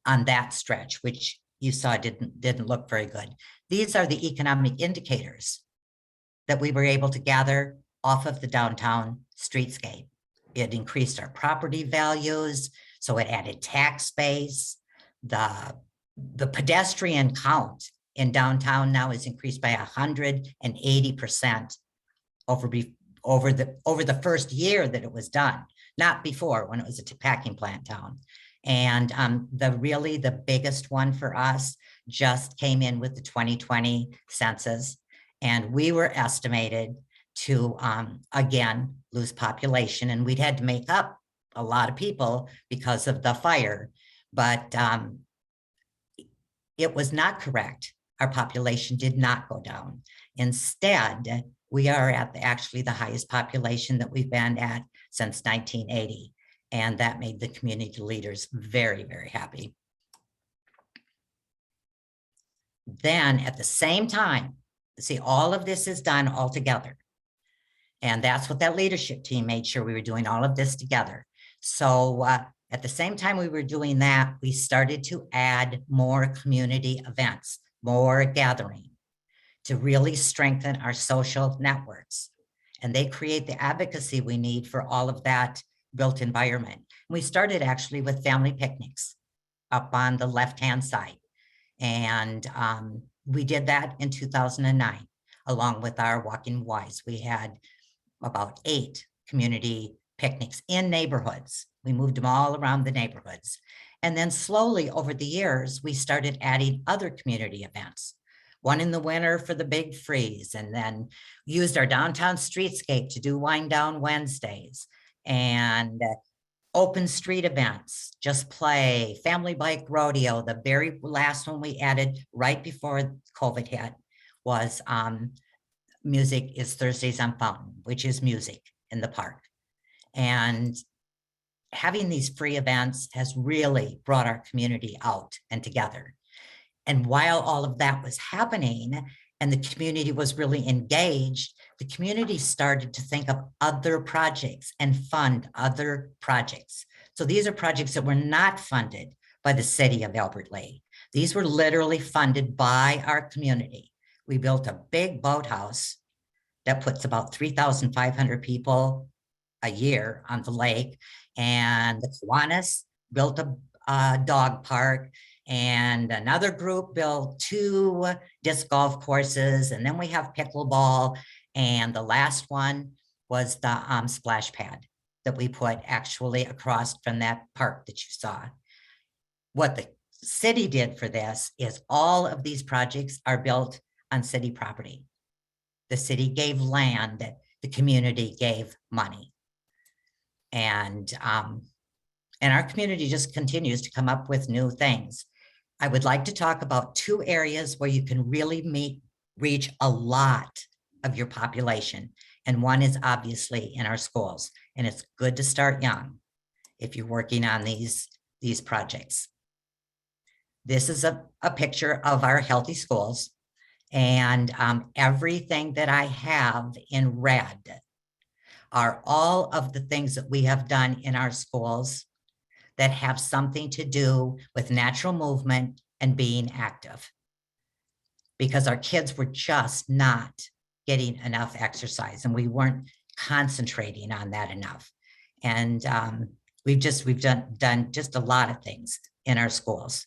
on that stretch, which you saw didn't look very good. These are the economic indicators that we were able to gather off of the downtown streetscape. It increased our property values, so it added tax base. The pedestrian count in downtown now is increased by 180% over the first year that it was done, not before when it was a packing plant town. And the biggest one for us just came in with the 2020 census. And we were estimated to, again, lose population. And we'd had to make up a lot of people because of the fire. But it was not correct. Our population did not go down. Instead, we are at actually the highest population that we've been at since 1980. And that made the community leaders very, very happy. Then at the same time, see, all of this is done all together. And that's what that leadership team made sure we were doing all of this together. So at the same time we were doing that, we started to add more community events, more gathering to really strengthen our social networks. And they create the advocacy we need for all of that built environment. We started actually with family picnics up on the left-hand side. And we did that in 2009, along with our Walking Wise. We had about 8 community picnics in neighborhoods. We moved them all around the neighborhoods. And then slowly over the years, we started adding other community events. one in the winter for the big freeze, and then used our downtown streetscape to do Wind Down Wednesdays, and open street events, Just Play, Family Bike Rodeo. The very last one we added right before COVID hit was Music is Thursdays on Fountain, which is music in the park. And having these free events has really brought our community out and together. And while all of that was happening and the community was really engaged, the community started to think of other projects and fund other projects. So these are projects that were not funded by the city of Albert Lea. These were literally funded by our community. We built a big boathouse that puts about 3,500 people a year on the lake. And the Kiwanis built a dog park, and another group built 2 disc golf courses. And then we have pickleball. And the last one was the splash pad that we put actually across from that park that you saw. What the city did for this is all of these projects are built on city property. The city gave land, the community gave money. And our community just continues to come up with new things. I would like to talk about 2 areas where you can really reach a lot of your population. And one is obviously in our schools. And it's good to start young if you're working on these projects. This is a picture of our healthy schools. And everything that I have in red are all of the things that we have done in our schools that have something to do with natural movement and being active. Because our kids were just not getting enough exercise, and we weren't concentrating on that enough. And we've done just a lot of things in our schools.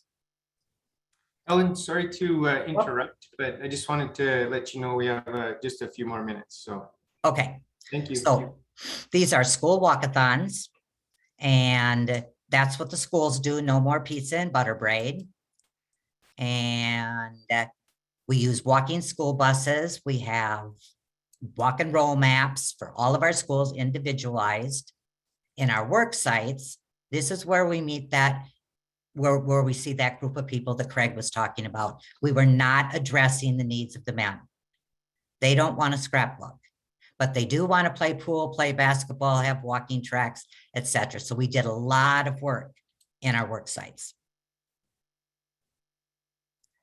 Ellen, sorry to interrupt, but I just wanted to let you know we have just a few more minutes. So
Okay.
Thank you.
So these are school walkathons, and that's what the schools do. No more pizza and butter braid. And we use walking school buses. We have walk and roll maps for all of our schools individualized. In our work sites, this is where we meet where we see that group of people that Craig was talking about. We were not addressing the needs of the men. They don't want a scrapbook, but they do want to play pool, play basketball, have walking tracks, etc. So we did a lot of work in our work sites.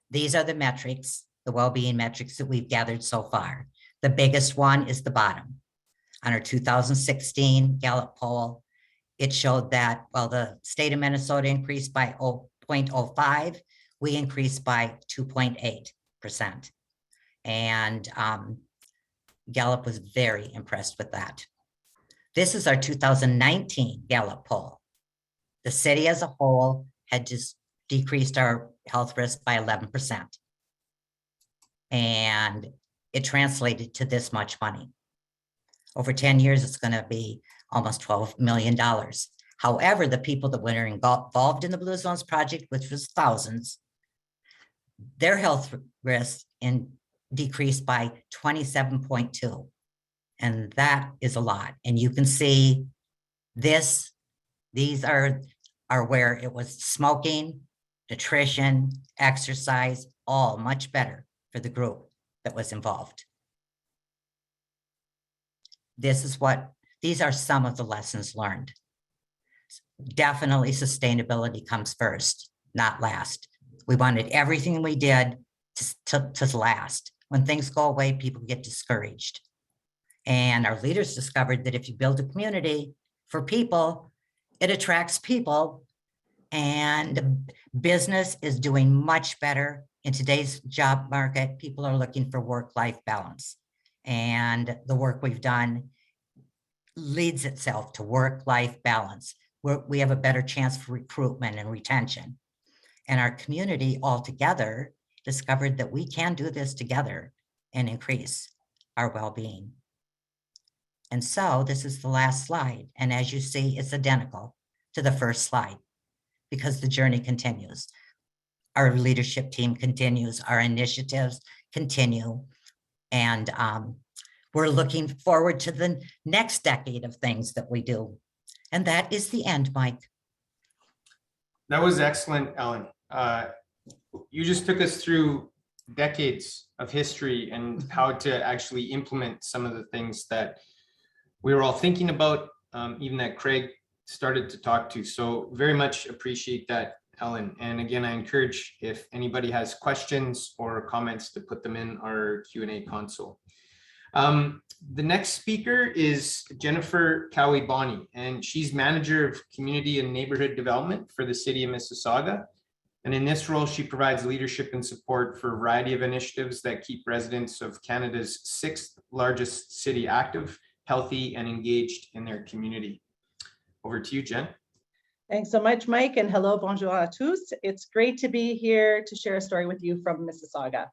These are the metrics, the well-being metrics that we've gathered so far. The biggest one is the bottom. On our 2016 Gallup poll, it showed that while the state of Minnesota increased by 0.05, we increased by 2.8%. And Gallup was very impressed with that. This is our 2019 Gallup poll. The city as a whole had just decreased our health risk by 11%. And it translated to this much money. Over 10 years, it's going to be almost $12 million. However, the people that were involved in the Blue Zones project, which was thousands, their health risk decreased by 27.2. And that is a lot. And you can see these are where it was smoking, nutrition, exercise, all much better for the group that was involved. These are some of the lessons learned. Definitely sustainability comes first, not last. We wanted everything we did to last. When things go away, people get discouraged. And our leaders discovered that if you build a community for people, it attracts people, and business is doing much better in today's job market. People are looking for work-life balance, and the work we've done leads itself to work-life balance, where we have a better chance for recruitment and retention. And our community altogether discovered that we can do this together and increase our well-being. And so this is the last slide. And as you see, it's identical to the first slide because the journey continues. our leadership team continues, our initiatives continue. And we're looking forward to the next decade of things that we do. And that is the end, Mike.
That was excellent, Ellen. You just took us through decades of history and how to actually implement some of the things that we were all thinking about, even that Craig started to talk to. So very much appreciate that, Ellen. And again, I encourage if anybody has questions or comments to put them in our Q&A console. The next speaker is Jennifer Cowie-Bonney, and she's Manager of Community and Neighborhood Development for the City of Mississauga. And in this role, she provides leadership and support for a variety of initiatives that keep residents of Canada's 6th largest city active, healthy, and engaged in their community. Over to you, Jen.
Thanks so much, Mike, and hello, bonjour à tous. It's great to be here to share a story with you from Mississauga.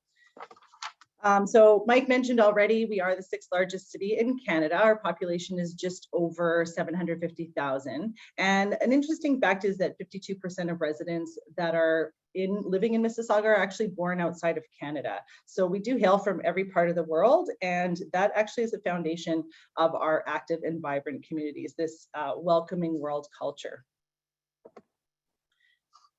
So Mike mentioned already, we are the 6th largest city in Canada. Our population is just over 750,000. And an interesting fact is that 52% of residents that are living in Mississauga are actually born outside of Canada. So we do hail from every part of the world, and that actually is the foundation of our active and vibrant communities, this welcoming world culture.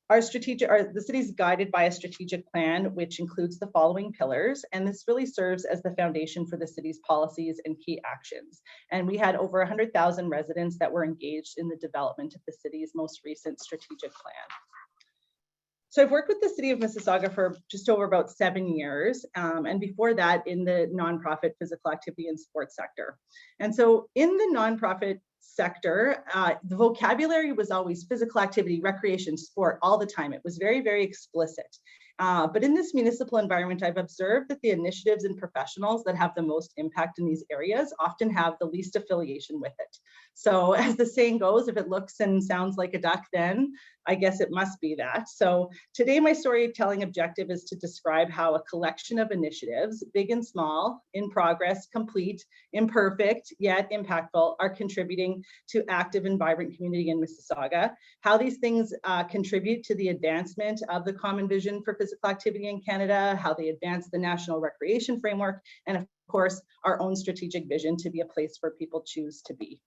The city is guided by a strategic plan, which includes the following pillars, and this really serves as the foundation for the city's policies and key actions. And we had over 100,000 residents that were engaged in the development of the city's most recent strategic plan. So I've worked with the city of Mississauga for just over about 7 years, and before that in the nonprofit physical activity and sports sector. And so in the nonprofit sector, the vocabulary was always physical activity, recreation, sport, all the time. It was very, very explicit. But in this municipal environment, I've observed that the initiatives and professionals that have the most impact in these areas often have the least affiliation with it. So as the saying goes, if it looks and sounds like a duck, then I guess it must be that. So today my storytelling objective is to describe how a collection of initiatives, big and small, in progress, complete, imperfect, yet impactful, are contributing to active and vibrant community in Mississauga, how these things contribute to the advancement of the common vision for physical activity in Canada, how they advance the national recreation framework, and of course, our own strategic vision to be a place where people choose to be.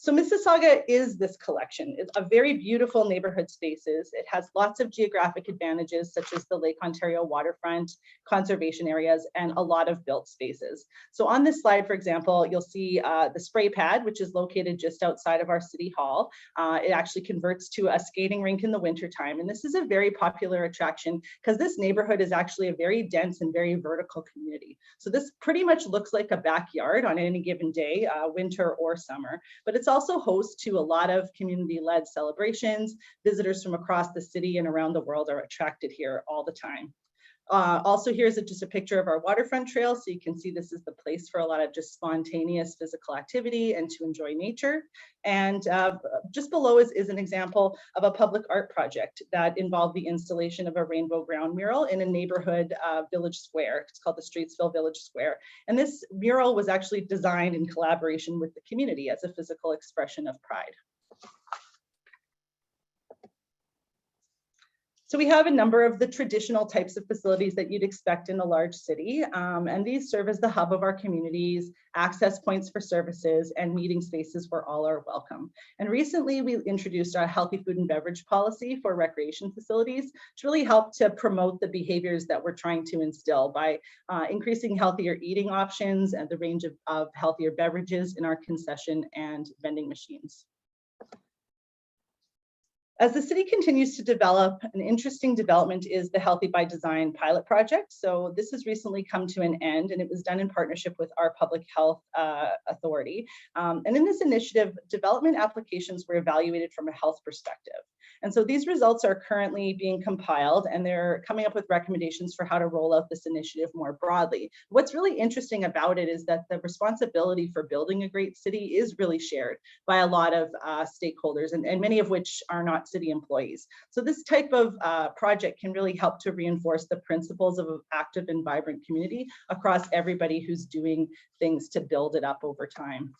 So Mississauga is this collection. It's a very beautiful neighborhood spaces. It has lots of geographic advantages, such as the Lake Ontario waterfront, conservation areas, and a lot of built spaces. So on this slide, for example, you'll see the spray pad, which is located just outside of our city hall. It actually converts to a skating rink in the wintertime. And this is a very popular attraction because this neighborhood is actually a very dense and very vertical community. So this pretty much looks like a backyard on any given day, winter or summer, but it's also host to a lot of community-led celebrations. Visitors from across the city and around the world are attracted here all the time. Also, here's just a picture of our waterfront trail. So you can see this is the place for a lot of just spontaneous physical activity and to enjoy nature. And just below is an example of a public art project that involved the installation of a rainbow ground mural in a neighborhood village square. It's called the Streetsville Village Square. And this mural was actually designed in collaboration with the community as a physical expression of pride. So we have a number of the traditional types of facilities that you'd expect in a large city, and these serve as the hub of our communities, access points for services, and meeting spaces where all are welcome. And recently we introduced our healthy food and beverage policy for recreation facilities to really help to promote the behaviors that we're trying to instill by increasing healthier eating options and the range of healthier beverages in our concession and vending machines. As the city continues to develop, an interesting development is the Healthy by Design pilot project. So this has recently come to an end, and it was done in partnership with our public health authority. And in this initiative, development applications were evaluated from a health perspective. And so these results are currently being compiled, and they're coming up with recommendations for how to roll out this initiative more broadly. What's really interesting about it is that the responsibility for building a great city is really shared by a lot of stakeholders, and many of which are not city employees. So this type of project can really help to reinforce the principles of an active and vibrant community across everybody who's doing things to build it up over time.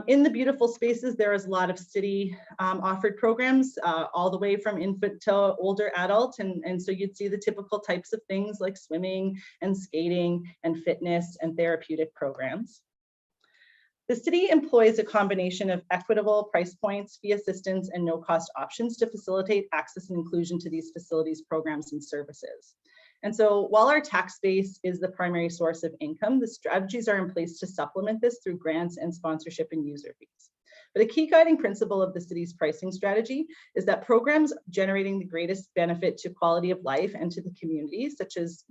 In the beautiful spaces, there is a lot of city offered programs all the way from infant to older adult. And so you'd see the typical types of things like swimming and skating and fitness and therapeutic programs. The city employs a combination of equitable price points, fee assistance, and no-cost options to facilitate access and inclusion to these facilities, programs, and services. And so while our tax base is the primary source of income, the strategies are in place to supplement this through grants and sponsorship and user fees. But a key guiding principle of the city's pricing strategy is that programs generating the greatest benefit to quality of life and to the community, such as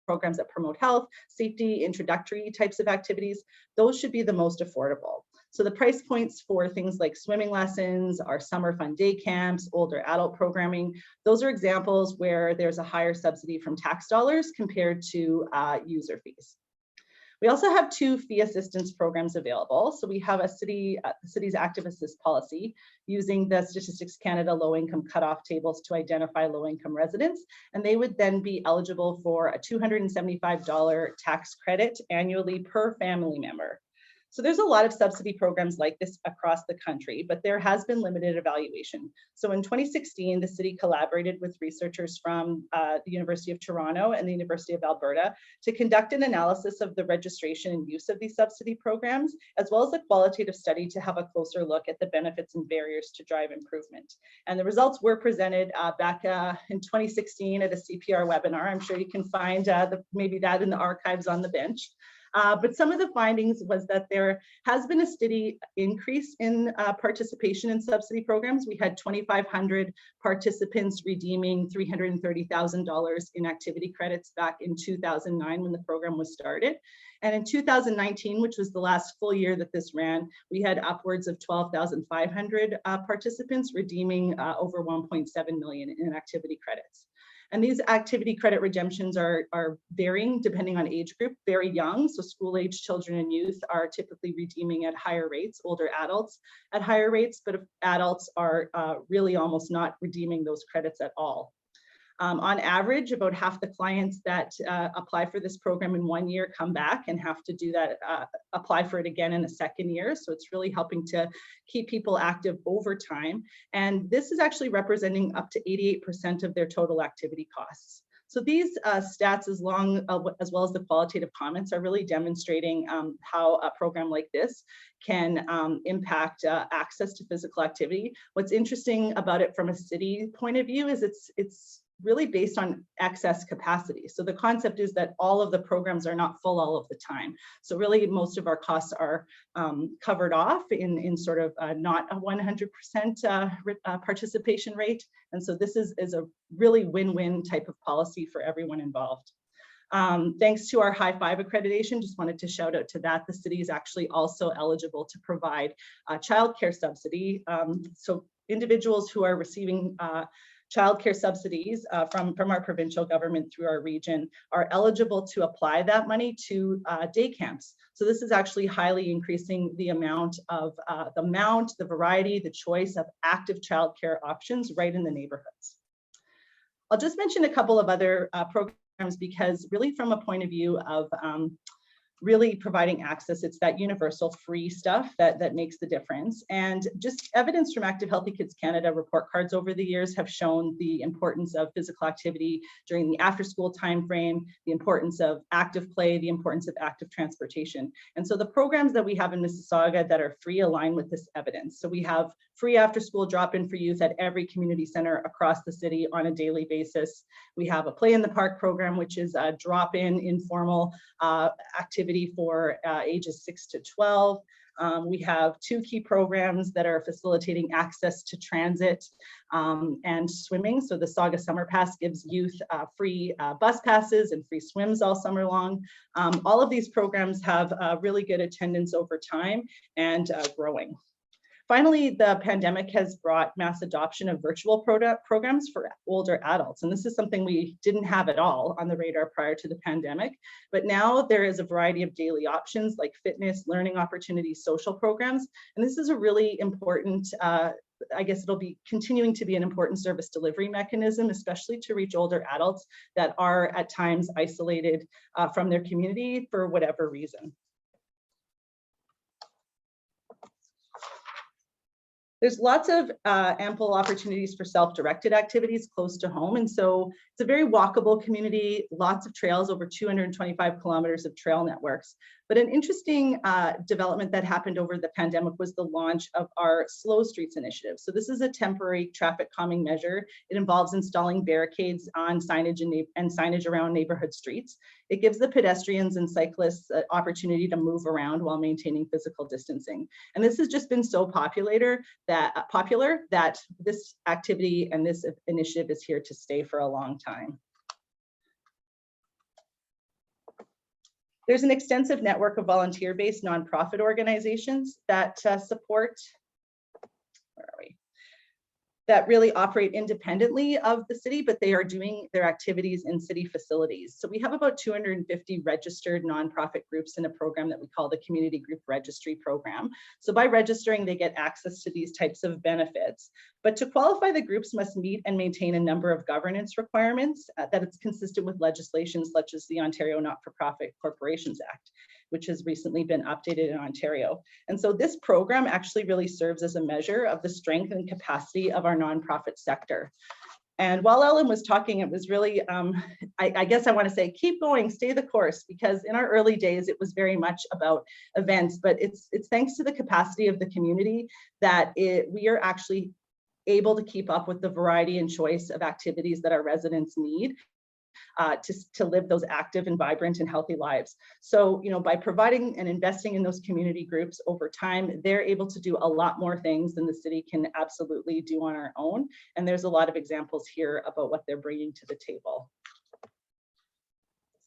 programs that promote health, safety, introductory types of activities, those should be the most affordable. So the price points for things like swimming lessons, our summer fun day camps, older adult programming, those are examples where there's a higher subsidy from tax dollars compared to user fees. We also have 2 fee assistance programs available. So we have the city's active assist policy using the Statistics Canada low income cutoff tables to identify low income residents. And they would then be eligible for a $275 tax credit annually per family member. So there's a lot of subsidy programs like this across the country, but there has been limited evaluation. So in 2016, the city collaborated with researchers from the University of Toronto and the University of Alberta to conduct an analysis of the registration and use of these subsidy programs, as well as a qualitative study to have a closer look at the benefits and barriers to drive improvement. And the results were presented back in 2016 at a CPR webinar. I'm sure you can find maybe that in the archives on the bench. But some of the findings was that there has been a steady increase in participation in subsidy programs. We had 2,500 participants redeeming $330,000 in activity credits back in 2009 when the program was started. And in 2019, which was the last full year that this ran, we had upwards of 12,500 participants redeeming over 1.7 million in activity credits. And these activity credit redemptions are varying depending on age group, very young. So school-age children and youth are typically redeeming at higher rates, older adults at higher rates, but adults are really almost not redeeming those credits at all. On average, about half the clients that apply for this program in 1 year come back and have to do that, apply for it again in a second year. So it's really helping to keep people active over time. And this is actually representing up to 88% of their total activity costs. So these stats, as well as the qualitative comments, are really demonstrating how a program like this can impact access to physical activity. What's interesting about it from a city point of view is it's really based on excess capacity. So the concept is that all of the programs are not full all of the time. So really most of our costs are covered off in sort of not a 100% participation rate. And so this is a really win-win type of policy for everyone involved. Thanks to our High Five accreditation, just wanted to shout out to that. The city is actually also eligible to provide childcare subsidy. So individuals who are receiving childcare subsidies from our provincial government through our region are eligible to apply that money to day camps. So this is actually highly increasing the amount, the variety, the choice of active childcare options right in the neighborhoods. I'll just mention a couple of other programs because really from a point of view of really providing access, it's that universal free stuff that makes the difference. And just evidence from Active Healthy Kids Canada report cards over the years have shown the importance of physical activity during the after school timeframe, the importance of active play, the importance of active transportation. And so the programs that we have in Mississauga that are free align with this evidence. So we have free after school drop-in for youth at every community center across the city on a daily basis. We have a Play in the Park program, which is a drop-in informal activity for ages 6 to 12. We have 2 key programs that are facilitating access to transit and swimming. So the Saga Summer Pass gives youth free bus passes and free swims all summer long. All of these programs have really good attendance over time and growing. Finally, the pandemic has brought mass adoption of virtual programs for older adults. And this is something we didn't have at all on the radar prior to the pandemic. But now there is a variety of daily options like fitness, learning opportunities, social programs. And this is a really important, I guess it'll be continuing to be an important service delivery mechanism, especially to reach older adults that are at times isolated from their community for whatever reason. There's lots of ample opportunities for self-directed activities close to home. And so it's a very walkable community, lots of trails, over 225 kilometers of trail networks. But an interesting development that happened over the pandemic was the launch of our Slow Streets initiative. So this is a temporary traffic calming measure. It involves installing barricades on signage and signage around neighborhood streets. It gives the pedestrians and cyclists an opportunity to move around while maintaining physical distancing. And this has just been so popular that this activity and this initiative is here to stay for a long time. There's an extensive network of volunteer-based nonprofit organizations that support, where are we? That really operate independently of the city, but they are doing their activities in city facilities. So we have about 250 registered nonprofit groups in a program that we call the Community Group Registry Program. So by registering, they get access to these types of benefits. But to qualify, the groups must meet and maintain a number of governance requirements that it's consistent with legislation such as the Ontario Not-for-Profit Corporations Act, which has recently been updated in Ontario. And so this program actually really serves as a measure of the strength and capacity of our nonprofit sector. And while Ellen was talking, it was really, I guess I want to say, keep going, stay the course, because in our early days, it was very much about events, but it's thanks to the capacity of the community that we are actually able to keep up with the variety and choice of activities that our residents need to live those active and vibrant and healthy lives. So, by providing and investing in those community groups over time, they're able to do a lot more things than the city can absolutely do on our own. And there's a lot of examples here about what they're bringing to the table.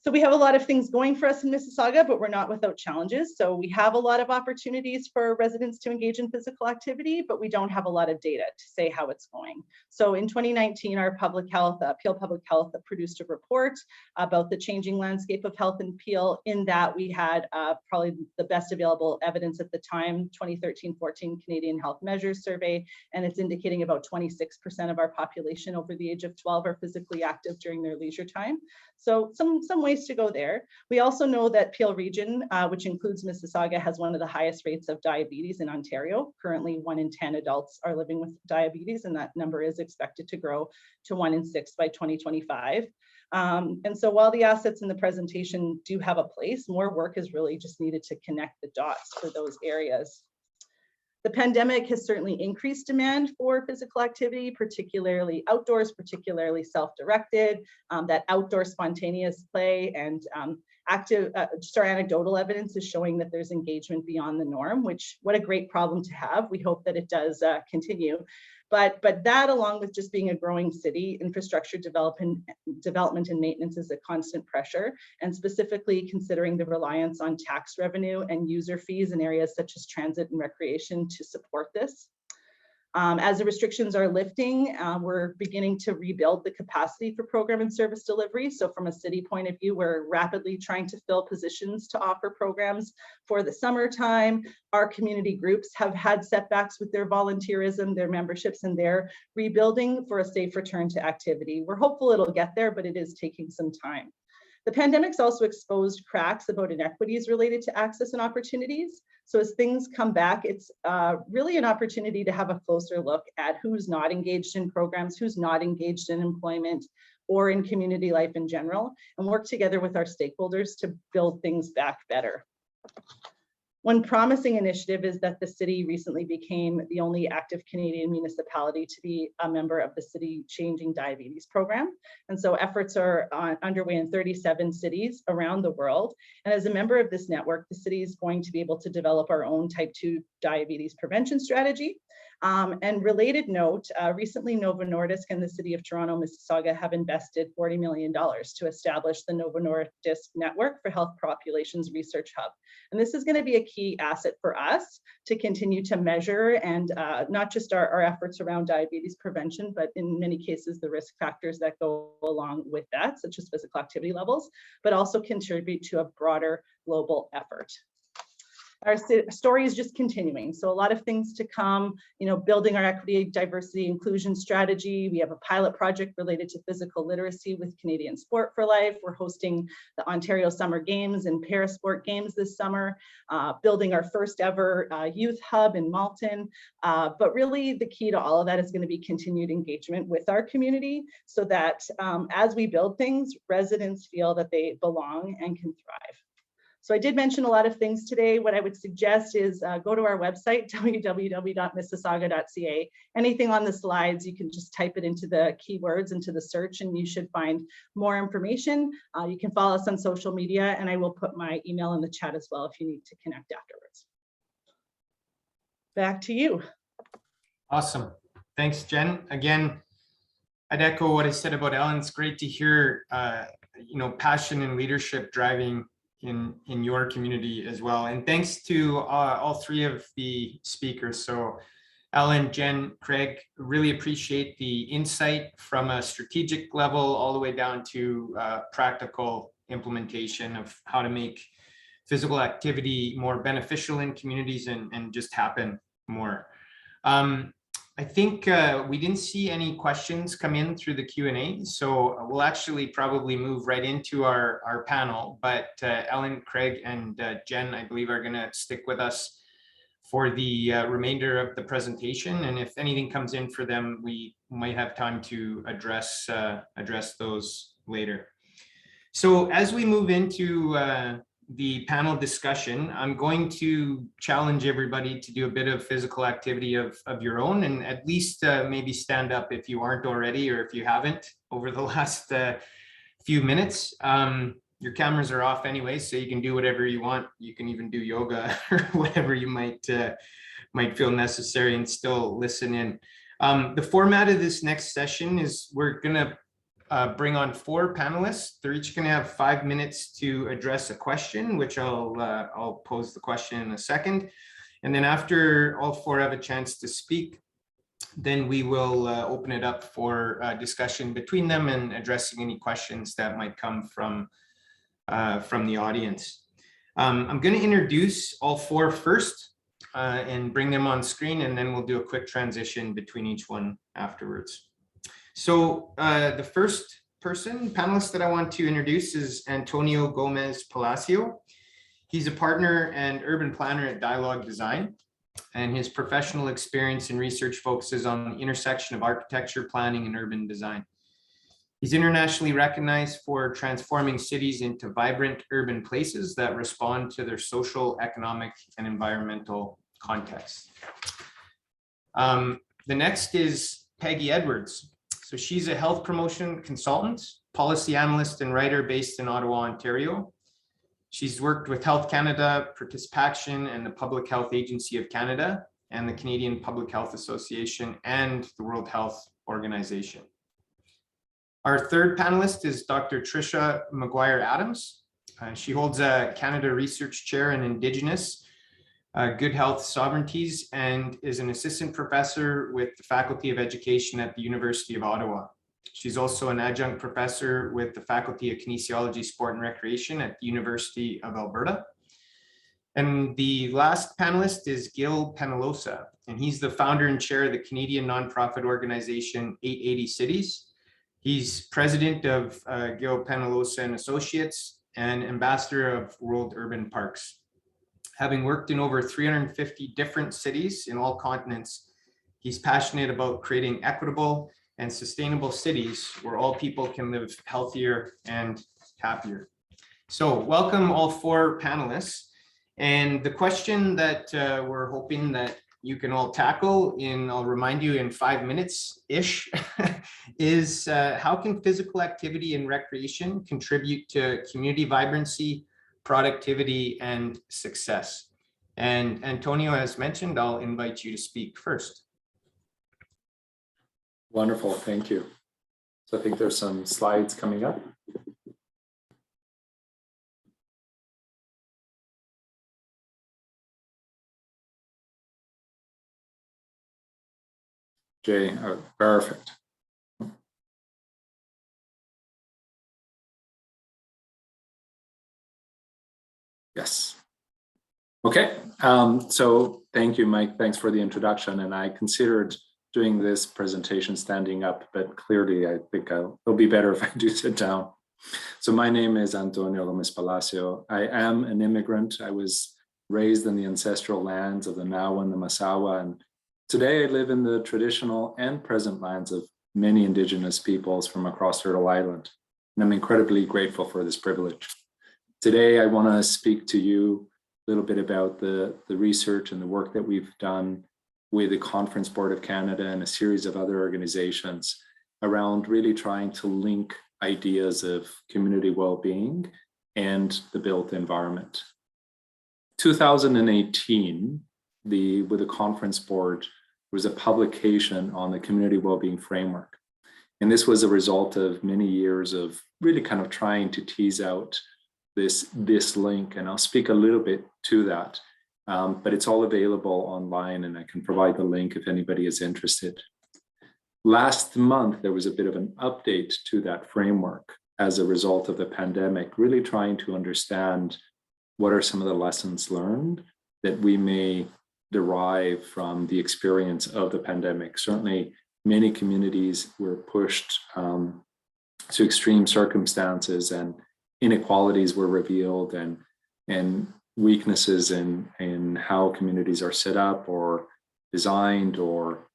So we have a lot of things going for us in Mississauga, but we're not without challenges. So we have a lot of opportunities for residents to engage in physical activity, but we don't have a lot of data to say how it's going. So in 2019, our public health, Peel Public Health produced a report about the changing landscape of health in Peel. In that we had probably the best available evidence at the time, 2013-14 Canadian Health Measures Survey, and it's indicating about 26% of our population over the age of 12 are physically active during their leisure time. So some ways to go there. We also know that Peel Region, which includes Mississauga, has one of the highest rates of diabetes in Ontario. Currently, 1 in 10 adults are living with diabetes, and that number is expected to grow to 1 in 6 by 2025. And so while the assets in the presentation do have a place, more work is really just needed to connect the dots for those areas. The pandemic has certainly increased demand for physical activity, particularly outdoors, particularly self-directed, that outdoor spontaneous play, and just our anecdotal evidence is showing that there's engagement beyond the norm, which, what a great problem to have. We hope that it does continue. But that, along with just being a growing city, infrastructure development and maintenance is a constant pressure, and specifically considering the reliance on tax revenue and user fees in areas such as transit and recreation to support this. As the restrictions are lifting, we're beginning to rebuild the capacity for program and service delivery. So from a city point of view, we're rapidly trying to fill positions to offer programs for the summertime. Our community groups have had setbacks with their volunteerism, their memberships, and their rebuilding for a safe return to activity. We're hopeful it'll get there, but it is taking some time. The pandemic's also exposed cracks about inequities related to access and opportunities. So as things come back, it's really an opportunity to have a closer look at who's not engaged in programs, who's not engaged in employment or in community life in general, and work together with our stakeholders to build things back better. One promising initiative is that the city recently became the only active Canadian municipality to be a member of the City Changing Diabetes Program. And so efforts are underway in 37 cities around the world. And as a member of this network, the city is going to be able to develop our own type 2 diabetes prevention strategy. And related note, recently Novo Nordisk and the City of Toronto, Mississauga have invested $40 million to establish the Novo Nordisk Network for Health Populations Research Hub. And this is going to be a key asset for us to continue to measure and not just our efforts around diabetes prevention, but in many cases, the risk factors that go along with that, such as physical activity levels, but also contribute to a broader global effort. our story is just continuing. So a lot of things to come, building our equity, diversity, inclusion strategy. We have a pilot project related to physical literacy with Canadian Sport for Life. We're hosting the Ontario Summer Games and Parasport Games this summer, building our first ever youth hub in Malton. But really the key to all of that is going to be continued engagement with our community so that as we build things, residents feel that they belong and can thrive. So I did mention a lot of things today. What I would suggest is go to our website, www.mississauga.ca. Anything on the slides, you can just type it into the keywords into the search and you should find more information. You can follow us on social media and I will put my email in the chat as well if you need to connect afterwards. Back to you.
Awesome. Thanks, Jen. Again, I'd echo what I said about Ellen. It's great to hear, passion and leadership driving in your community as well. And thanks to all three of the speakers. So Ellen, Jen, Craig, really appreciate the insight from a strategic level all the way down to practical implementation of how to make physical activity more beneficial in communities and just happen more. I think we didn't see any questions come in through the Q&A, so we'll actually probably move right into our panel, but Ellen, Craig, and Jen, I believe, are going to stick with us for the remainder of the presentation, and if anything comes in for them, we might have time to address those later. So as we move into the panel discussion, I'm going to challenge everybody to do a bit of physical activity of your own, and at least maybe stand up if you aren't already, or if you haven't over the last few minutes. Your cameras are off anyway, so you can do whatever you want. You can even do yoga or whatever you might feel necessary and still listen in. The format of this next session is we're gonna bring on 4 panelists. They're each going to have 5 minutes to address a question, which I'll pose the question in a second. And then after all 4 have a chance to speak, then we will open it up for discussion between them and addressing any questions that might come from the audience. I'm going to introduce all 4 first and bring them on screen, and then we'll do a quick transition between each one afterwards. So the first panelist that I want to introduce is Antonio Gomez Palacio. He's a partner and urban planner at Dialogue Design, and his professional experience and research focuses on the intersection of architecture, planning, and urban design. He's internationally recognized for transforming cities into vibrant urban places that respond to their social, economic, and environmental context. The next is Peggy Edwards. So she's a health promotion consultant, policy analyst, and writer based in Ottawa, Ontario. She's worked with Health Canada, Participation, and the Public Health Agency of Canada, and the Canadian Public Health Association, and the World Health Organization. Our third panelist is Dr. Tricia McGuire-Adams. She holds a Canada Research Chair in Indigenous Good Health Sovereignties and is an assistant professor with the Faculty of Education at the University of Ottawa. She's also an adjunct professor with the Faculty of Kinesiology, Sport and Recreation at the University of Alberta. And the last panelist is Gil Penalosa, and he's the founder and chair of the Canadian nonprofit organization 880 Cities. He's president of Gil Penalosa and Associates and ambassador of World Urban Parks. Having worked in over 350 different cities in all continents, he's passionate about creating equitable and sustainable cities where all people can live healthier and happier. So welcome all 4 panelists. And the question that we're hoping that you can all tackle in, I'll remind you, in 5 minutes-ish, is how can physical activity and recreation contribute to community vibrancy, productivity, and success? And Antonio, as mentioned, I'll invite you to speak first.
Wonderful, thank you. So I think there's some slides coming up. Jay, perfect. Yes. Okay, so thank you, Mike. Thanks for the introduction. And I considered doing this presentation standing up, but clearly I think it'll be better if I do sit down. So my name is Antonio Gomez Palacio. I am an immigrant. I was raised in the ancestral lands of the Nawa and the Masawa, and today I live in the traditional and present lands of many Indigenous peoples from across Turtle Island. And I'm incredibly grateful for this privilege. Today, I want to speak to you a little bit about the research and the work that we've done with the Conference Board of Canada and a series of other organizations around really trying to link ideas of community well-being and the built environment. 2018, with the Conference Board, was a publication on the community well-being framework. And this was a result of many years of really kind of trying to tease out this link, and I'll speak a little bit to that, but it's all available online, and I can provide the link if anybody is interested. Last month, there was a bit of an update to that framework as a result of the pandemic, really trying to understand what are some of the lessons learned that we may derive from the experience of the pandemic. Certainly, many communities were pushed to extreme circumstances, and inequalities were revealed, and weaknesses in how communities are set up or designed or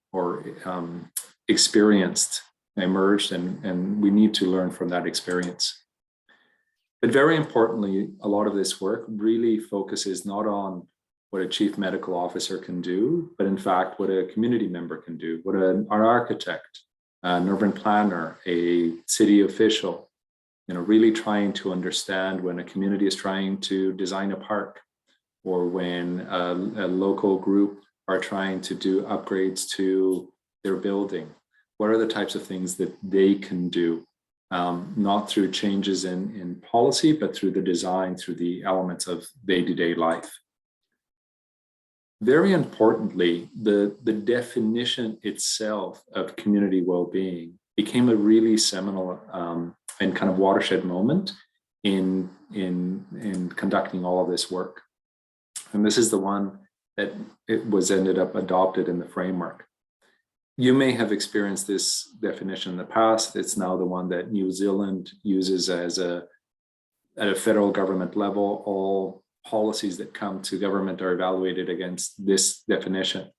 experienced emerged, and we need to learn from that experience. But very importantly, a lot of this work really focuses not on what a chief medical officer can do, but in fact, what a community member can do, what an architect, an urban planner, a city official, really trying to understand when a community is trying to design a park, or when a local group are trying to do upgrades to their building. What are the types of things that they can do, not through changes in policy, but through the design, through the elements of day-to-day life. Very importantly, the definition itself of community well-being became a really seminal and kind of watershed moment in conducting all of this work. And this is the one that ended up adopted in the framework. You may have experienced this definition in the past. It's now the one that New Zealand uses at a federal government level. All policies that come to government are evaluated against this definition.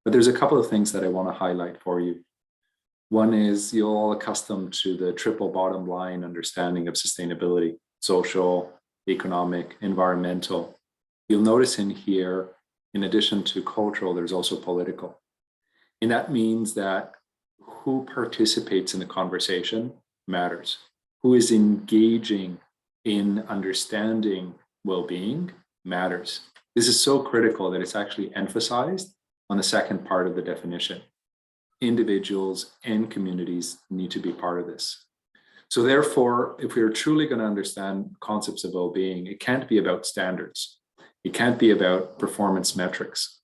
But there's a couple of things that I want to highlight for you. One is you're all accustomed to the triple bottom line understanding of sustainability: social, economic, environmental. You'll notice in here, in addition to cultural, there's also political. And that means that who participates in the conversation matters. Who is engaging in understanding well-being matters. This is so critical that it's actually emphasized on the second part of the definition. Individuals and communities need to be part of this. So therefore, if we are truly going to understand concepts of well-being, it can't be about standards. It can't be about performance metrics.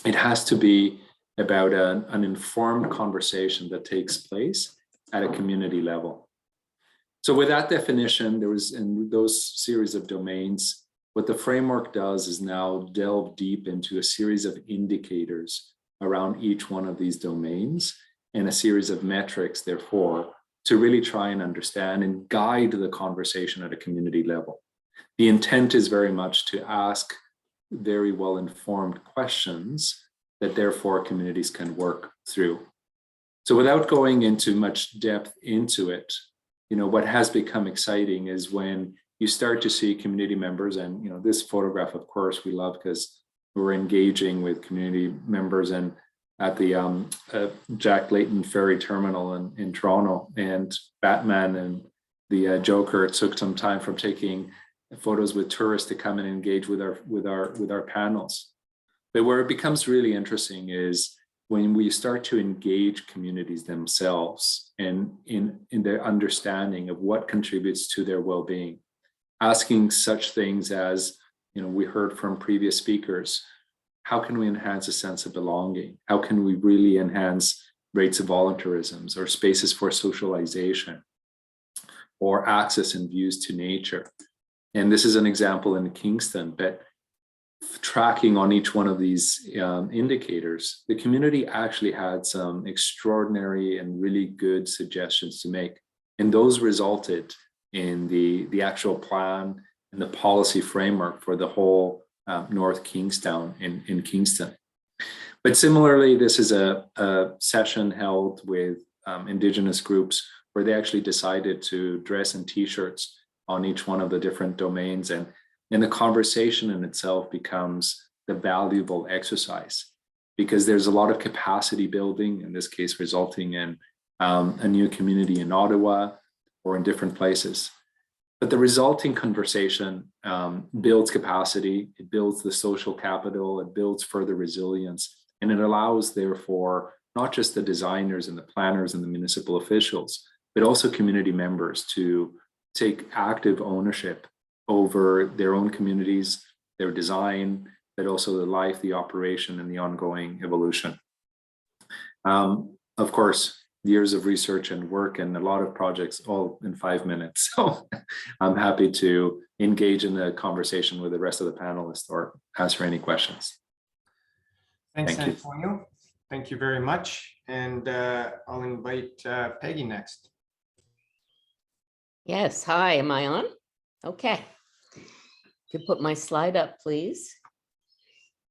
It has to be about an informed conversation that takes place at a community level. So with that definition, there was in those series of domains, what the framework does is now delve deep into a series of indicators around each one of these domains, and a series of metrics, therefore, to really try and understand and guide the conversation at a community level. The intent is very much to ask very well-informed questions that therefore communities can work through. So without going into much depth into it, what has become exciting is when you start to see community members, and this photograph, of course, we love because we're engaging with community members and at the Jack Layton Ferry Terminal in Toronto, and Batman and the Joker took some time from taking photos with tourists to come and engage with our panels. But where it becomes really interesting is when we start to engage communities themselves and in their understanding of what contributes to their well-being, asking such things as, we heard from previous speakers, how can we enhance a sense of belonging? How can we really enhance rates of volunteerism or spaces for socialization or access and views to nature? And this is an example in Kingston, but tracking on each one of these indicators, the community actually had some extraordinary and really good suggestions to make. And those resulted in the actual plan and the policy framework for the whole North Kingstown in Kingston. But similarly, this is a session held with Indigenous groups where they actually decided to dress in t-shirts on each one of the different domains, and the conversation in itself becomes the valuable exercise, because there's a lot of capacity building, in this case resulting in a new community in Ottawa or in different places. But the resulting conversation builds capacity, it builds the social capital, it builds further resilience, and it allows, therefore, not just the designers and the planners and the municipal officials, but also community members to take active ownership over their own communities, their design, but also the life, the operation, and the ongoing evolution. Of course, years of research and work and a lot of projects all in 5 minutes. So I'm happy to engage in the conversation with the rest of the panelists or answer any questions.
Thanks,
Thank you.
Antonio. Thank you very much. And I'll invite Peggy next.
Yes, hi, am I on? Okay. Could put my slide up, please.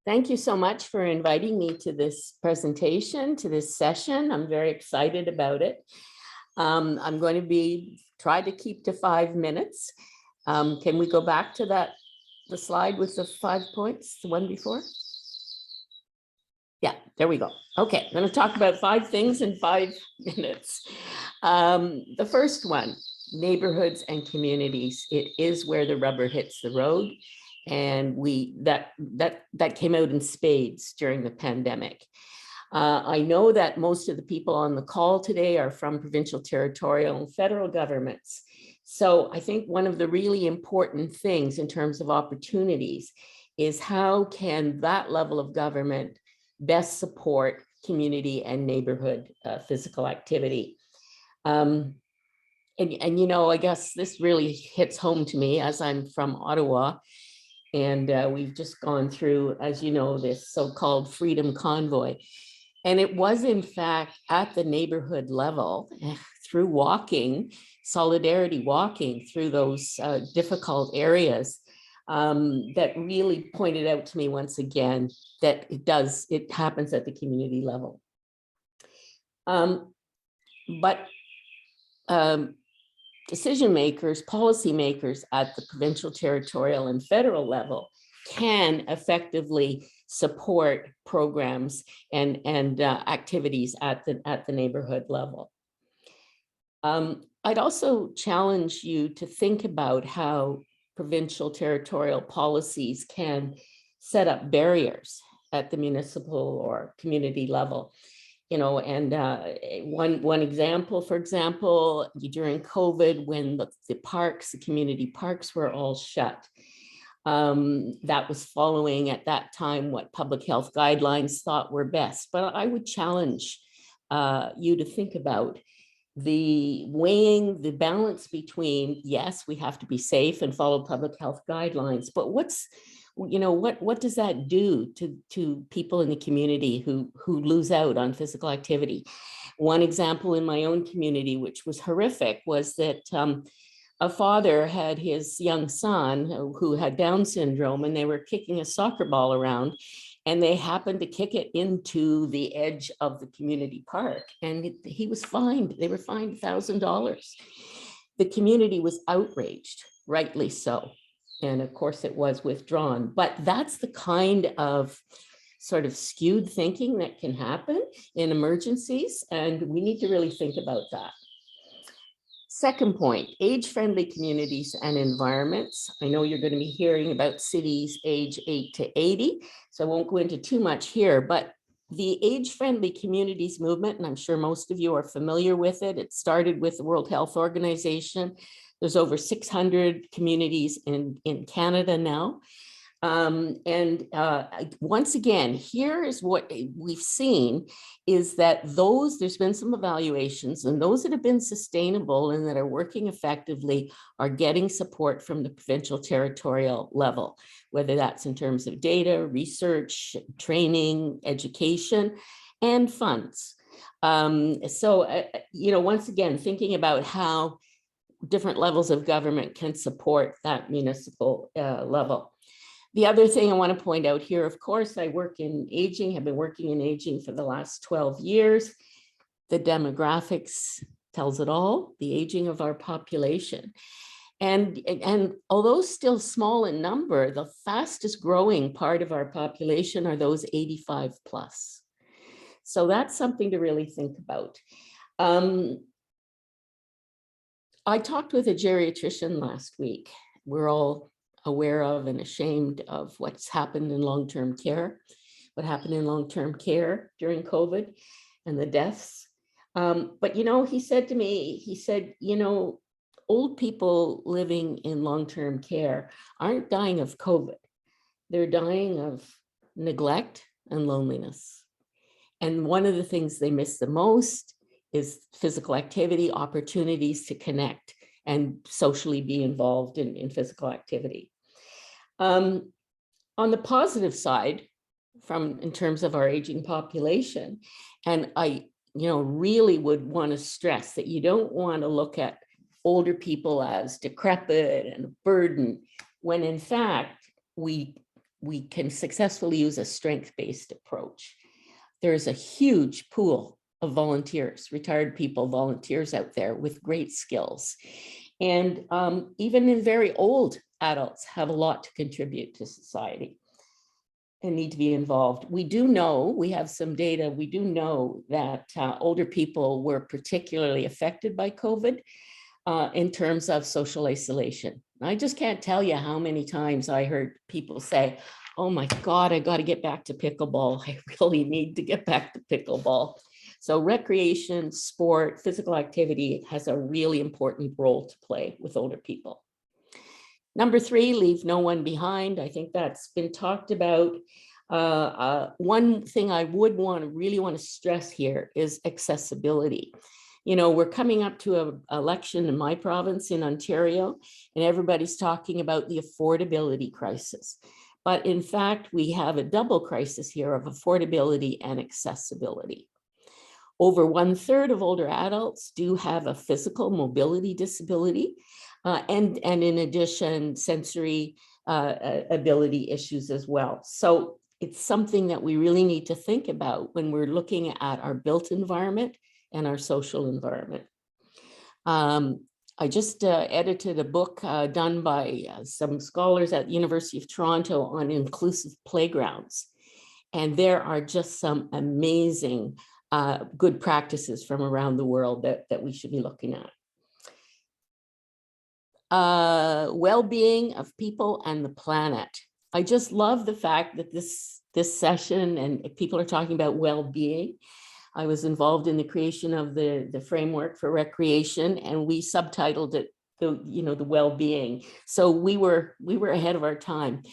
Thank you so much for inviting me to this presentation, to this session. I'm very excited about it. I'm going to try to keep to 5 minutes. Can we go back to the slide with the 5 points, the one before? Yeah, there we go. Okay, I'm going to talk about 5 things in 5 minutes. The first one, neighborhoods and communities. It is where the rubber hits the road. And that came out in spades during the pandemic. I know that most of the people on the call today are from provincial, territorial, and federal governments. So I think one of the really important things in terms of opportunities is how can that level of government best support community and neighborhood physical activity. And you know, I guess this really hits home to me as I'm from Ottawa. And we've just gone through, as you know, this so-called Freedom Convoy. And it was, in fact, at the neighborhood level, through walking, solidarity walking through those difficult areas, that really pointed out to me once again that it happens at the community level. Decision makers, policy makers at the provincial, territorial, and federal level can effectively support programs and activities at the neighborhood level. I'd also challenge you to think about how provincial, territorial policies can set up barriers at the municipal or community level. You know, and one example, for example, during COVID, when the community parks were all shut, that was following at that time what public health guidelines thought were best. But I would challenge you to think about weighing the balance between, yes, we have to be safe and follow public health guidelines, but what does that do to people in the community who lose out on physical activity? One example in my own community, which was horrific, was that a father had his young son who had Down syndrome, and they were kicking a soccer ball around, and they happened to kick it into the edge of the community park, and he was fined. They were fined $1,000. The community was outraged, rightly so. And of course it was withdrawn, but that's the kind of sort of skewed thinking that can happen in emergencies. And we need to really think about that. Second point, age-friendly communities and environments. I know you're going to be hearing about cities age 8 to 80, so I won't go into too much here, but the age-friendly communities movement, and I'm sure most of you are familiar with it. It started with the World Health Organization. There's over 600 communities in Canada now. Once again, here is what we've seen is that there's been some evaluations, and those that have been sustainable and that are working effectively are getting support from the provincial territorial level, whether that's in terms of data, research, training, education, and funds. Once again, thinking about how different levels of government can support that municipal level. The other thing I want to point out here, of course, I work in aging, have been working in aging for the last 12 years. The demographics tells it all, the aging of our population. And although still small in number, the fastest growing part of our population are those 85 plus. So that's something to really think about. I talked with a geriatrician last week. We're all aware of and ashamed of what's happened in long-term care, what happened in long-term care during COVID and the deaths. But, he said to me, old people living in long-term care aren't dying of COVID. They're dying of neglect and loneliness. And one of the things they miss the most is physical activity, opportunities to connect and socially be involved in physical activity. On the positive side, in terms of our aging population, and I really would want to stress that you don't want to look at older people as decrepit and a burden, when in fact we can successfully use a strength-based approach. There's a huge pool of volunteers, retired people, volunteers out there with great skills. And even in very old adults have a lot to contribute to society and need to be involved. We do know, we have some data, we do know that older people were particularly affected by COVID in terms of social isolation. I just can't tell you how many times I heard people say, oh my God, I got to get back to pickleball. I really need to get back to pickleball. So recreation, sport, physical activity has a really important role to play with older people. Number 3, leave no one behind. I think that's been talked about. One thing I would really want to stress here is accessibility. We're coming up to an election in my province in Ontario, and everybody's talking about the affordability crisis. But in fact, we have a double crisis here of affordability and accessibility. Over 1/3 of older adults do have a physical mobility disability, and in addition, sensory ability issues as well. So it's something that we really need to think about when we're looking at our built environment and our social environment. I just edited a book done by some scholars at the University of Toronto on inclusive playgrounds. And there are just some amazing good practices from around the world that we should be looking at. Well-being of people and the planet. I just love the fact that this session and people are talking about well-being. I was involved in the creation of the framework for recreation, and we subtitled it the well-being. So we were ahead of our time.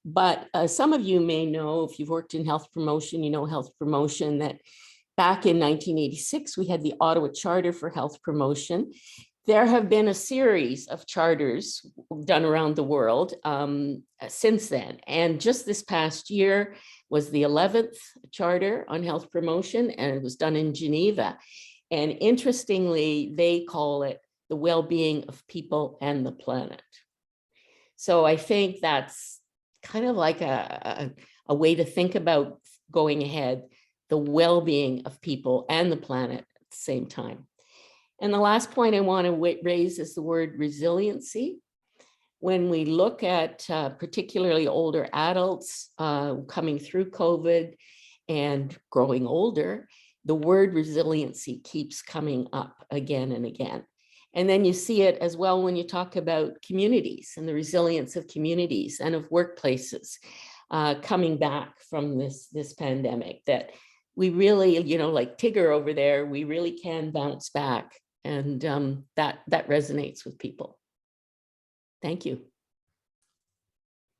But some of you may know, if you've worked in health promotion, health promotion, that back in 1986, we had the Ottawa Charter for Health Promotion. There have been a series of charters done around the world since then. And just this past year was the 11th charter on health promotion, and it was done in Geneva. And interestingly, they call it the well-being of people and the planet. So I think that's kind of like a way to think about going ahead, the well-being of people and the planet at the same time. And the last point I want to raise is the word resiliency. When we look at particularly older adults coming through COVID and growing older, the word resiliency keeps coming up again and again. And then you see it as well when you talk about communities and the resilience of communities and of workplaces coming back from this pandemic, that we really, like Tigger over there, we really can bounce back. And that resonates with people. Thank you.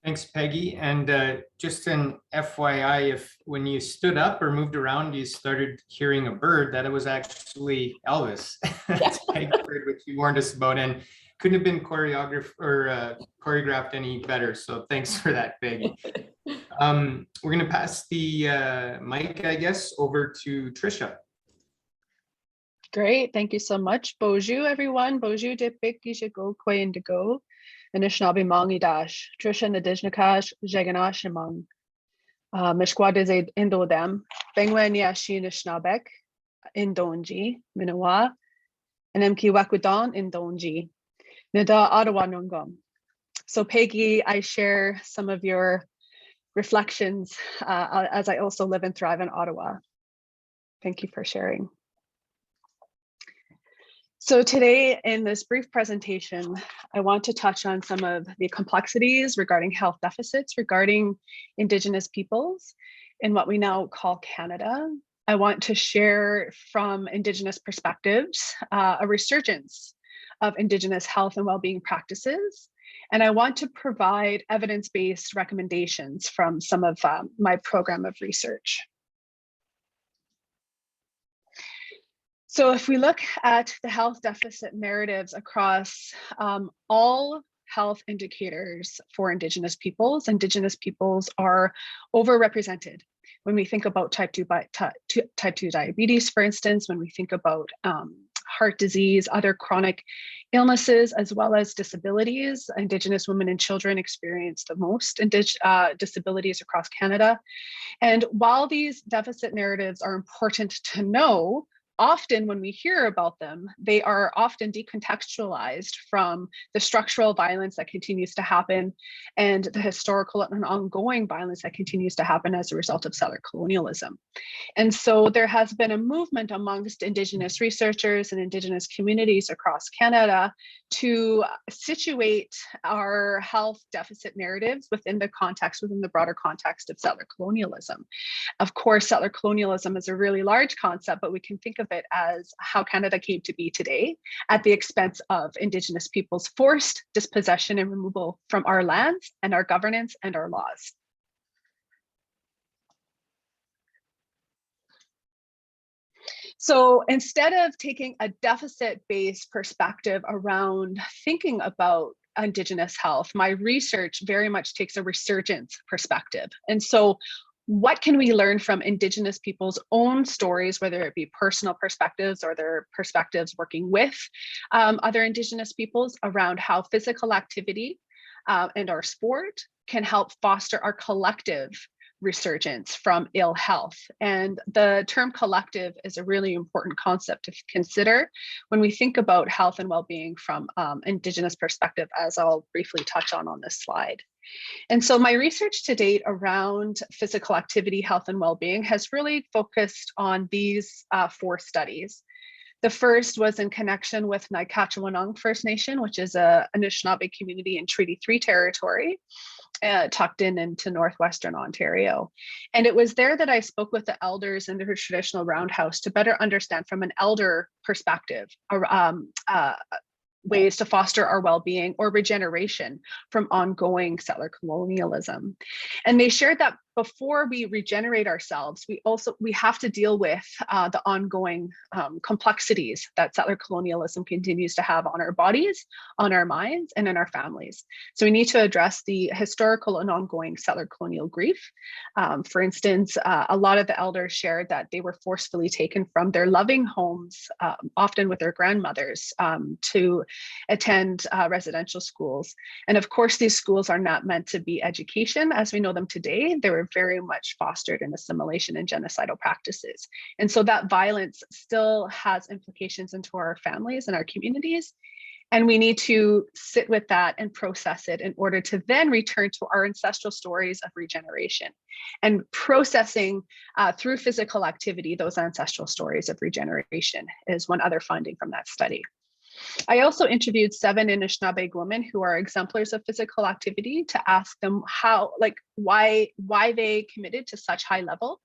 Thanks, Peggy. And just an FYI, if when you stood up or moved around, you started hearing a bird, that it was actually Elvis. It's Peggy Bird, which you warned us about, and couldn't have been choreographed or choreographed any better. So thanks for that, Peggy. We're going to pass the mic, I guess, over to Trisha.
Great, thank you so much. Bonjour, everyone. Bonjour, Dipik, Gishigo, Kwe Indigo, Anishinaabe Mangi Dash, Trisha Nadijnakash, Jaganash Among, Mishkwadeze Indodem, Bengwen Yashi Nishnabek, Indonji, Minawa, and Mki Wakudan Indonji, Nida Ottawa Nungum. So Peggy, I share some of your reflections as I also live and thrive in Ottawa. Thank you for sharing. So today in this brief presentation, I want to touch on some of the complexities regarding health deficits regarding Indigenous peoples in what we now call Canada. I want to share from Indigenous perspectives a resurgence of Indigenous health and well-being practices. And I want to provide evidence-based recommendations from some of my program of research. So if we look at the health deficit narratives across all health indicators for Indigenous peoples are overrepresented. When we think about type 2 diabetes, for instance, when we think about heart disease, other chronic illnesses, as well as disabilities, Indigenous women and children experience the most disabilities across Canada. And while these deficit narratives are important to know, often when we hear about them, they are often decontextualized from the structural violence that continues to happen and the historical and ongoing violence that continues to happen as a result of settler colonialism. And so there has been a movement amongst Indigenous researchers and Indigenous communities across Canada to situate our health deficit narratives within the broader context of settler colonialism. Of course, settler colonialism is a really large concept, but we can think of it as how Canada came to be today at the expense of Indigenous peoples' forced dispossession and removal from our lands and our governance and our laws. So instead of taking a deficit-based perspective around thinking about Indigenous health, my research very much takes a resurgence perspective. And so what can we learn from Indigenous people's own stories, whether it be personal perspectives or their perspectives working with other Indigenous peoples around how physical activity and our sport can help foster our collective resurgence from ill health. And the term collective is a really important concept to consider when we think about health and well-being from Indigenous perspective, as I'll briefly touch on this slide. And so my research to date around physical activity, health, and well-being has really focused on these 4 studies. The first was in connection with Naikatchewanong First Nation, which is a Anishinaabe community in Treaty 3 territory, tucked into northwestern Ontario. And it was there that I spoke with the elders in their traditional roundhouse to better understand from an elder perspective ways to foster our well-being or regeneration from ongoing settler colonialism. And they shared that before we regenerate ourselves, we have to deal with the ongoing complexities that settler colonialism continues to have on our bodies, on our minds, and in our families. So we need to address the historical and ongoing settler colonial grief. For instance, a lot of the elders shared that they were forcefully taken from their loving homes, often with their grandmothers, to attend residential schools. And of course, these schools are not meant to be education as we know them today. They were very much fostered in assimilation and genocidal practices. And so that violence still has implications into our families and our communities. And we need to sit with that and process it in order to then return to our ancestral stories of regeneration and processing through physical activity, those ancestral stories of regeneration is one other finding from that study. I also interviewed 7 Anishinaabe women who are exemplars of physical activity to ask them why they committed to such high level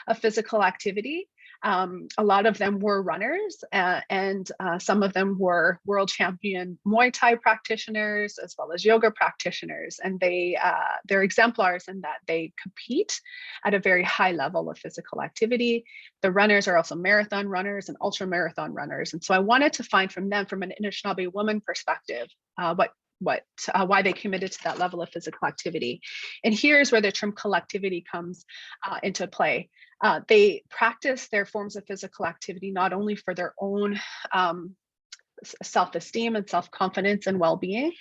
of physical activity. A lot of them were runners, and some of them were world champion Muay Thai practitioners as well as yoga practitioners. And they're exemplars in that they compete at a very high level of physical activity. The runners are also marathon runners and ultra marathon runners. And so I wanted to find from them, from an Anishinaabe woman perspective, why they committed to that level of physical activity. And here's where the term collectivity comes into play. They practice their forms of physical activity not only for their own self-esteem and self-confidence and well-being,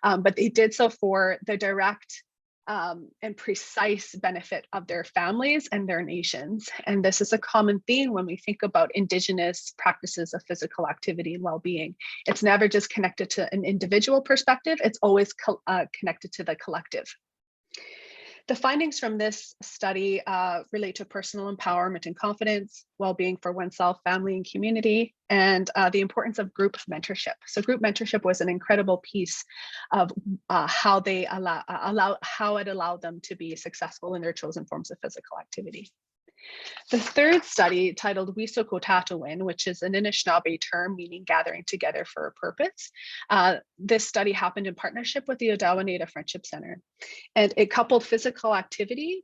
but they did so for the direct and precise benefit of their families and their nations. And this is a common theme when we think about Indigenous practices of physical activity and well-being. It's never just connected to an individual perspective, it's always connected to the collective. The findings from this study relate to personal empowerment and confidence, well-being for oneself, family, and community, and the importance of group mentorship. So group mentorship was an incredible piece of how it allowed them to be successful in their chosen forms of physical activity. The third study, titled Wisokotatuwin, which is an Anishinaabe term meaning gathering together for a purpose. This study happened in partnership with the Odawa Native Friendship Center, and it coupled physical activity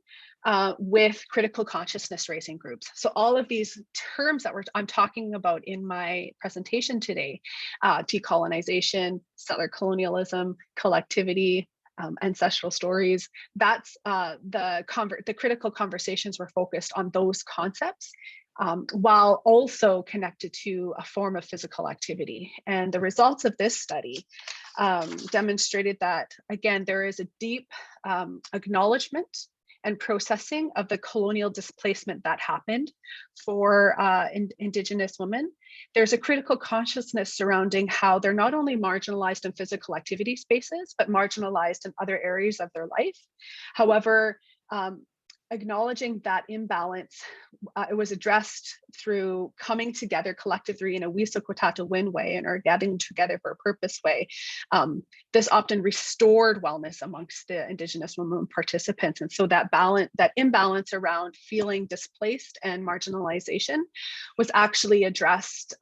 with critical consciousness raising groups. So all of these terms that I'm talking about in my presentation today, decolonization, settler colonialism, collectivity, ancestral stories, that's the critical conversations were focused on those concepts, while also connected to a form of physical activity. And the results of this study demonstrated that, again, there is a deep acknowledgement and processing of the colonial displacement that happened for Indigenous women. There's a critical consciousness surrounding how they're not only marginalized in physical activity spaces, but marginalized in other areas of their life. However, acknowledging that imbalance, it was addressed through coming together collectively in a Wisokotatuwin way, and or gathering together for a purpose way. This often restored wellness amongst the Indigenous women participants. And so that imbalance around feeling displaced and marginalization was actually addressed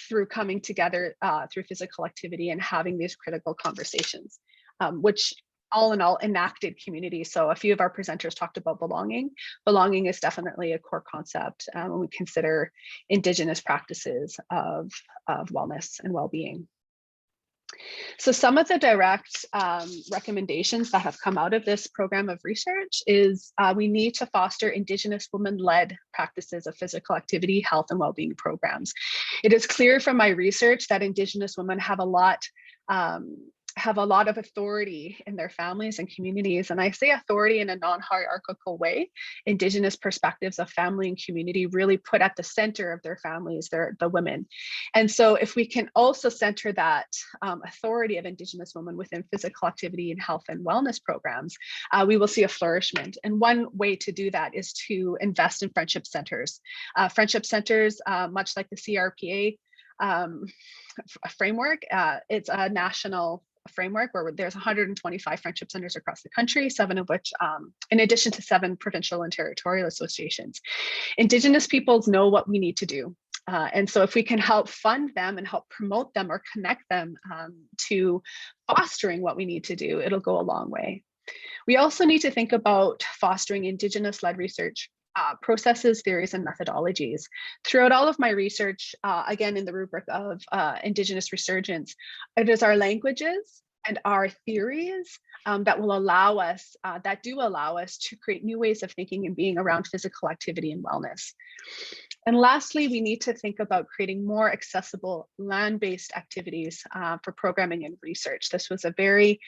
through coming together through physical activity and having these critical conversations, which all in all enacted community. So a few of our presenters talked about belonging. Belonging is definitely a core concept when we consider Indigenous practices of wellness and well-being. So some of the direct recommendations that have come out of this program of research is we need to foster Indigenous women-led practices of physical activity, health, and well-being programs. It is clear from my research that Indigenous women have a lot of authority in their families and communities. And I say authority in a non-hierarchical way. Indigenous perspectives of family and community really put at the center of their families, the women. And so if we can also center that authority of Indigenous women within physical activity and health and wellness programs, we will see a flourishment. And one way to do that is to invest in friendship centers. Friendship centers, much like the CRPA framework, it's a national framework where there's 125 friendship centers across the country, 7 of which, in addition to 7 provincial and territorial associations. Indigenous peoples know what we need to do. And so if we can help fund them and help promote them or connect them to fostering what we need to do, it'll go a long way. We also need to think about fostering Indigenous-led research processes, theories, and methodologies. Throughout all of my research, again, in the rubric of Indigenous resurgence, it is our languages and our theories that will allow us, that do allow us to create new ways of thinking and being around physical activity and wellness. And lastly, we need to think about creating more accessible land-based activities for programming and research. This was a very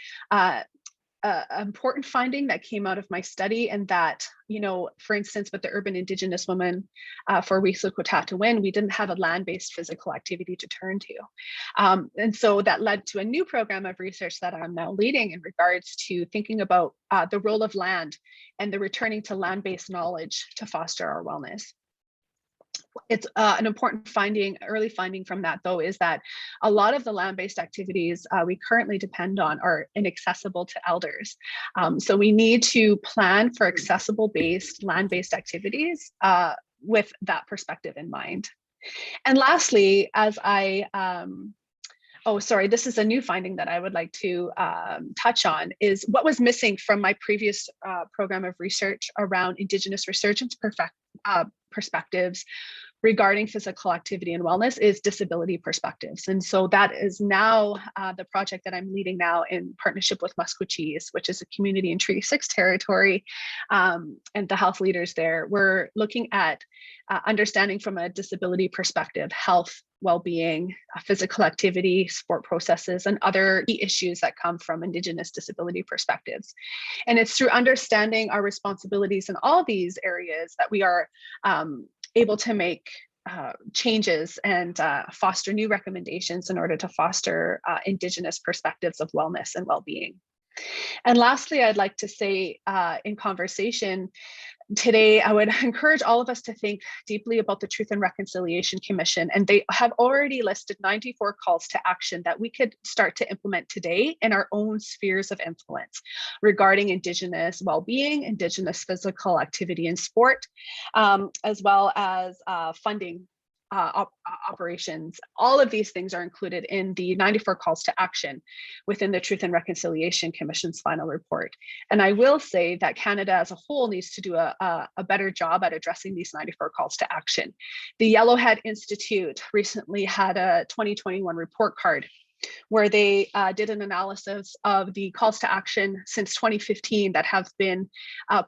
important finding that came out of my study, and that, you know, for instance, with the urban Indigenous women for Wisokotatuwin, we didn't have a land-based physical activity to turn to. And so that led to a new program of research that I'm now leading in regards to thinking about the role of land and the returning to land-based knowledge to foster our wellness. It's an important finding, early finding from that, though, is that a lot of the land-based activities we currently depend on are inaccessible to elders. So we need to plan for accessible land-based activities with that perspective in mind. And lastly, as oh, sorry, this is a new finding that I would like to touch on, is what was missing from my previous program of research around Indigenous resurgence perspectives regarding physical activity and wellness is disability perspectives. And so that is now the project that I'm leading now in partnership with Musqueam, which is a community in Treaty 6 territory, and the health leaders there. We're looking at understanding from a disability perspective, health, well-being, physical activity, sport processes, and other key issues that come from Indigenous disability perspectives. And it's through understanding our responsibilities in all these areas that we are able to make changes and foster new recommendations in order to foster Indigenous perspectives of wellness and well-being. And lastly, I'd like to say in conversation today, I would encourage all of us to think deeply about the Truth and Reconciliation Commission, and they have already listed 94 calls to action that we could start to implement today in our own spheres of influence regarding Indigenous well-being, Indigenous physical activity and sport, as well as funding operations. All of these things are included in the 94 calls to action within the Truth and Reconciliation Commission's final report. And I will say that Canada as a whole needs to do a better job at addressing these 94 calls to action. The Yellowhead Institute recently had a 2021 report card where they did an analysis of the calls to action since 2015 that have been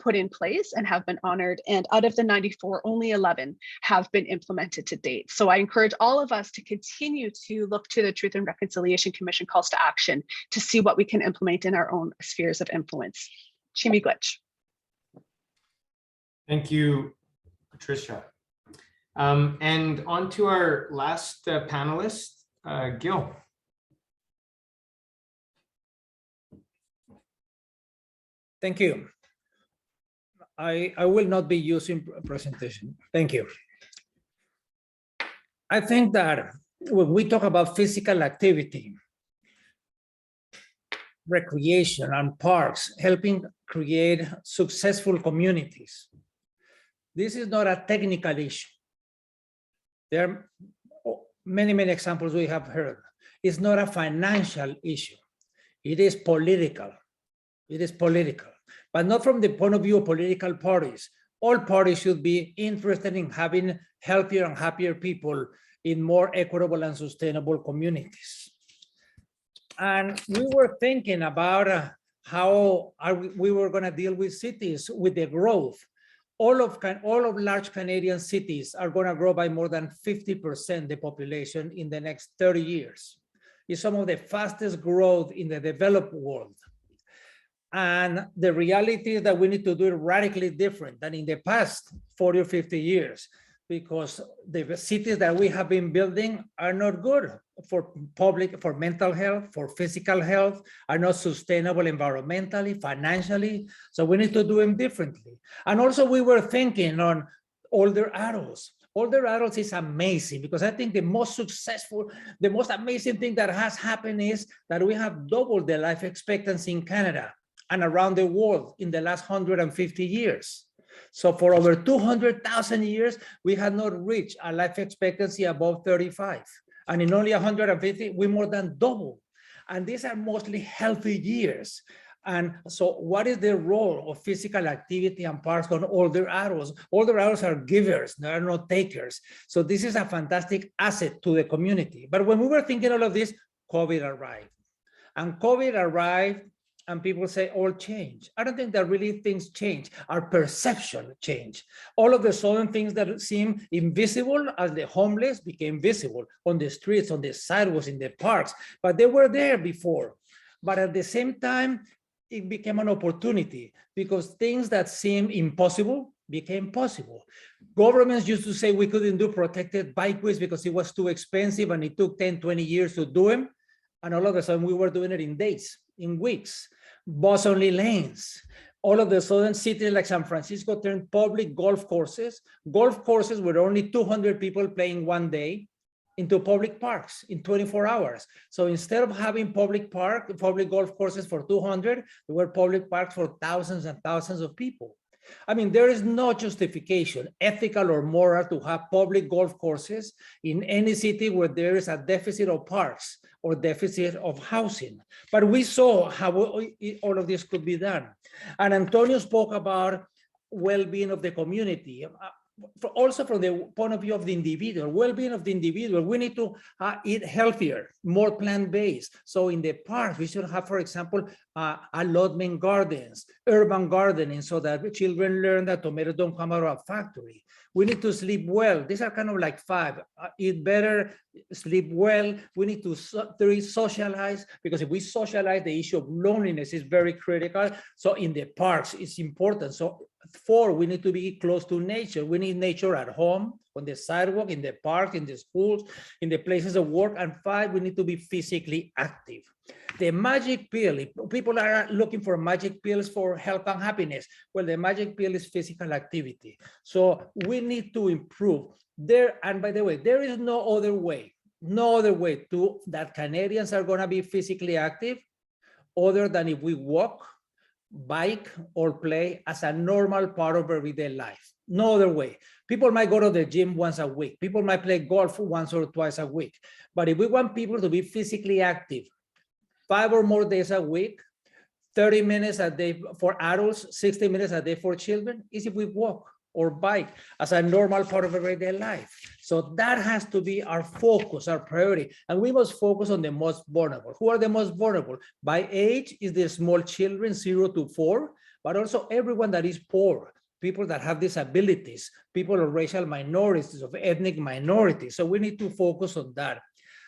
put in place and have been honored. And out of the 94, only 11 have been implemented to date. So I encourage all of us to continue to look to the Truth and Reconciliation Commission calls to action to see what we can implement in our own spheres of influence. Chimigwech.
Thank you, Patricia. And on to our last panelist, Gil.
Thank you. I will not be using a presentation. Thank you. I think that when we talk about physical activity, recreation and parks, helping create successful communities, this is not a technical issue. There are many, many examples we have heard. It's not a financial issue. It is political. It is political, but not from the point of view of political parties. All parties should be interested in having healthier and happier people in more equitable and sustainable communities. And we were thinking about how we were going to deal with cities with the growth. All of large Canadian cities are going to grow by more than 50% the population in the next 30 years. It's some of the fastest growth in the developed world. And the reality is that we need to do it radically different than in the past 40 or 50 years, because the cities that we have been building are not good for mental health, for physical health, are not sustainable environmentally, financially. So we need to do them differently. And also we were thinking on older adults. Older adults is amazing, because I think the most successful, the most amazing thing that has happened is that we have doubled the life expectancy in Canada and around the world in the last 150 years. So for over 200,000 years, we had not reached a life expectancy above 35. And in only 150, we more than double. And these are mostly healthy years. And so what is the role of physical activity and parks on older adults? Older adults are givers, they are not takers. So this is a fantastic asset to the community. But when we were thinking all of this, COVID arrived. And COVID arrived, and people say all change. I don't think that really things change. Our perception changed. All of the sudden things that seem invisible as the homeless became visible on the streets, on the sidewalks, in the parks, but they were there before. But at the same time, it became an opportunity, because things that seem impossible became possible. Governments used to say we couldn't do protected bikeways because it was too expensive and it took 10, 20 years to do them. And all of a sudden we were doing it in days, in weeks. Bus-only lanes. All of a sudden, cities like San Francisco turned public golf courses with only 200 people playing one day, into public parks in 24 hours. So instead of having public golf courses for 200, there were public parks for thousands and thousands of people. I mean, there is no justification, ethical or moral, to have public golf courses in any city where there is a deficit of parks or deficit of housing. But we saw how all of this could be done. And Antonio spoke about well-being of the community. Also from the point of view of the individual, well-being of the individual, we need to eat healthier, more plant-based. So in the park, we should have, for example, allotment gardens, urban gardening, so that children learn that tomatoes don't come out of a factory. We need to sleep well. These are kind of like 5. Eat better, sleep well. We need to socialize, because if we socialize, the issue of loneliness is very critical. So in the parks, it's important. So 4, we need to be close to nature. We need nature at home, on the sidewalk, in the park, in the schools, in the places of work. And 5, we need to be physically active. The magic pill, if people are looking for magic pills for health and happiness, well, the magic pill is physical activity. So we need to improve there. And by the way, there is no other way to that Canadians are going to be physically active other than if we walk, bike, or play as a normal part of everyday life. No other way. People might go to the gym once a week. People might play golf once or twice a week. But if we want people to be physically active 5 or more days a week, 30 minutes a day for adults, 60 minutes a day for children, is if we walk or bike as a normal part of everyday life. So that has to be our focus, our priority. And we must focus on the most vulnerable. Who are the most vulnerable? By age is the small children, 0 to 4, but also everyone that is poor, people that have disabilities, people of racial minorities, of ethnic minorities. So we need to focus on that.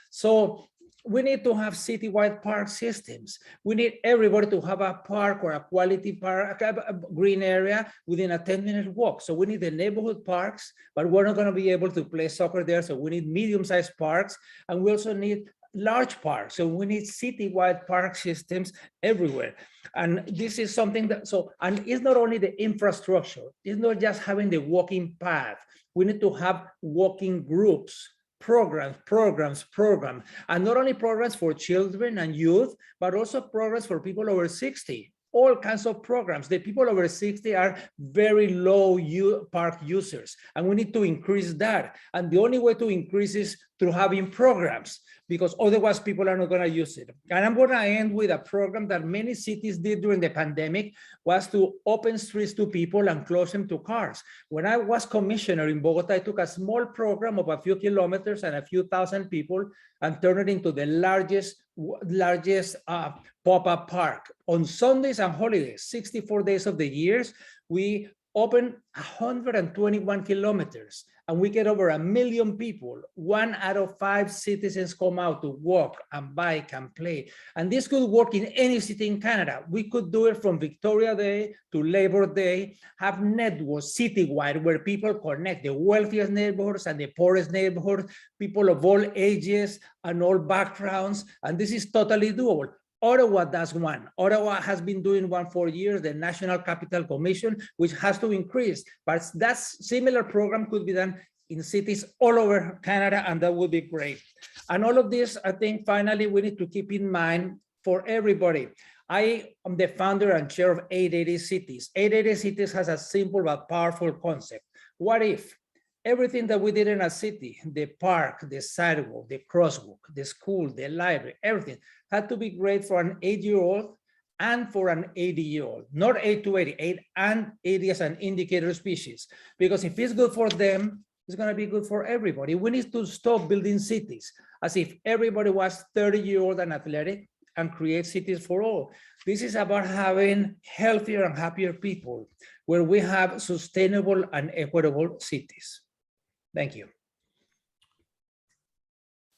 So we need to have citywide park systems. We need everybody to have a park or a quality park, a green area within a 10-minute walk. So we need the neighborhood parks, but we're not going to be able to play soccer there. So we need medium-sized parks, and we also need large parks. So we need citywide park systems everywhere. And this is something that, and it's not only the infrastructure, it's not just having the walking path. We need to have walking groups, programs, and not only programs for children and youth, but also programs for people over 60, all kinds of programs. The people over 60 are very low park users, and we need to increase that. And the only way to increase is through having programs, because otherwise people are not going to use it. And I'm going to end with a program that many cities did during the pandemic, was to open streets to people and close them to cars. When I was commissioner in Bogota, I took a small program of a few kilometers and a few thousand people and turned it into the largest pop-up park. On Sundays and holidays, 64 days of the years, we open 121 kilometers, and we get over 1 million people. 1 out of 5 citizens come out to walk and bike and play. And this could work in any city in Canada. We could do it from Victoria Day to Labor Day, have networks citywide where people connect, the wealthiest neighborhoods and the poorest neighborhoods, people of all ages and all backgrounds. And this is totally doable. Ottawa does one. Ottawa has been doing one for years, the National Capital Commission, which has to increase. But that similar program could be done in cities all over Canada, and that would be great. And all of this, I think, finally, we need to keep in mind for everybody. I am the founder and chair of 880 Cities. 880 Cities has a simple but powerful concept. What if everything that we did in a city, the park, the sidewalk, the crosswalk, the school, the library, everything had to be great for an 8-year-old and for an 80-year-old, not 8 to 80, 8 and 80 as an indicator species. Because if it's good for them, it's going to be good for everybody. We need to stop building cities as if everybody was 30-year-old and athletic and create cities for all. This is about having healthier and happier people where we have sustainable and equitable cities. Thank you.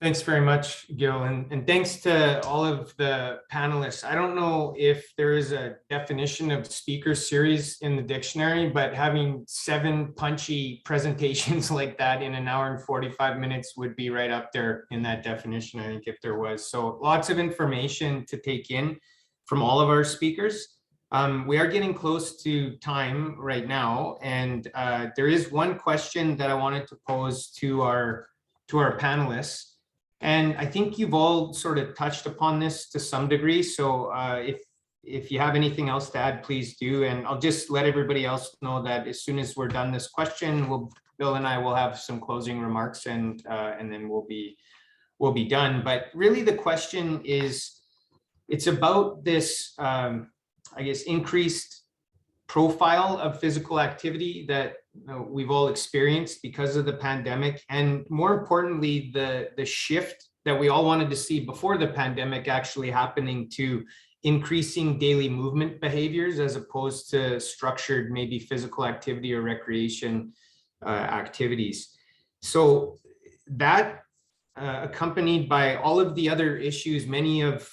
Thanks very much, Gil, and thanks to all of the panelists. I don't know if there is a definition of speaker series in the dictionary, but having 7 punchy presentations like that in 1 hour and 45 minutes would be right up there in that definition, I think, if there was. So lots of information to take in from all of our speakers. We are getting close to time right now, and there is one question that I wanted to pose to our panelists. And I think you've all sort of touched upon this to some degree. So if if you have anything else to add, please do. And I'll just let everybody else know that as soon as we're done this question, Bill and I will have some closing remarks, and then we'll be done. But really the question is, it's about this, I guess, increased profile of physical activity that we've all experienced because of the pandemic. And more importantly, the shift that we all wanted to see before the pandemic actually happening to increasing daily movement behaviors as opposed to structured maybe physical activity or recreation activities. So that accompanied by all of the other issues, many of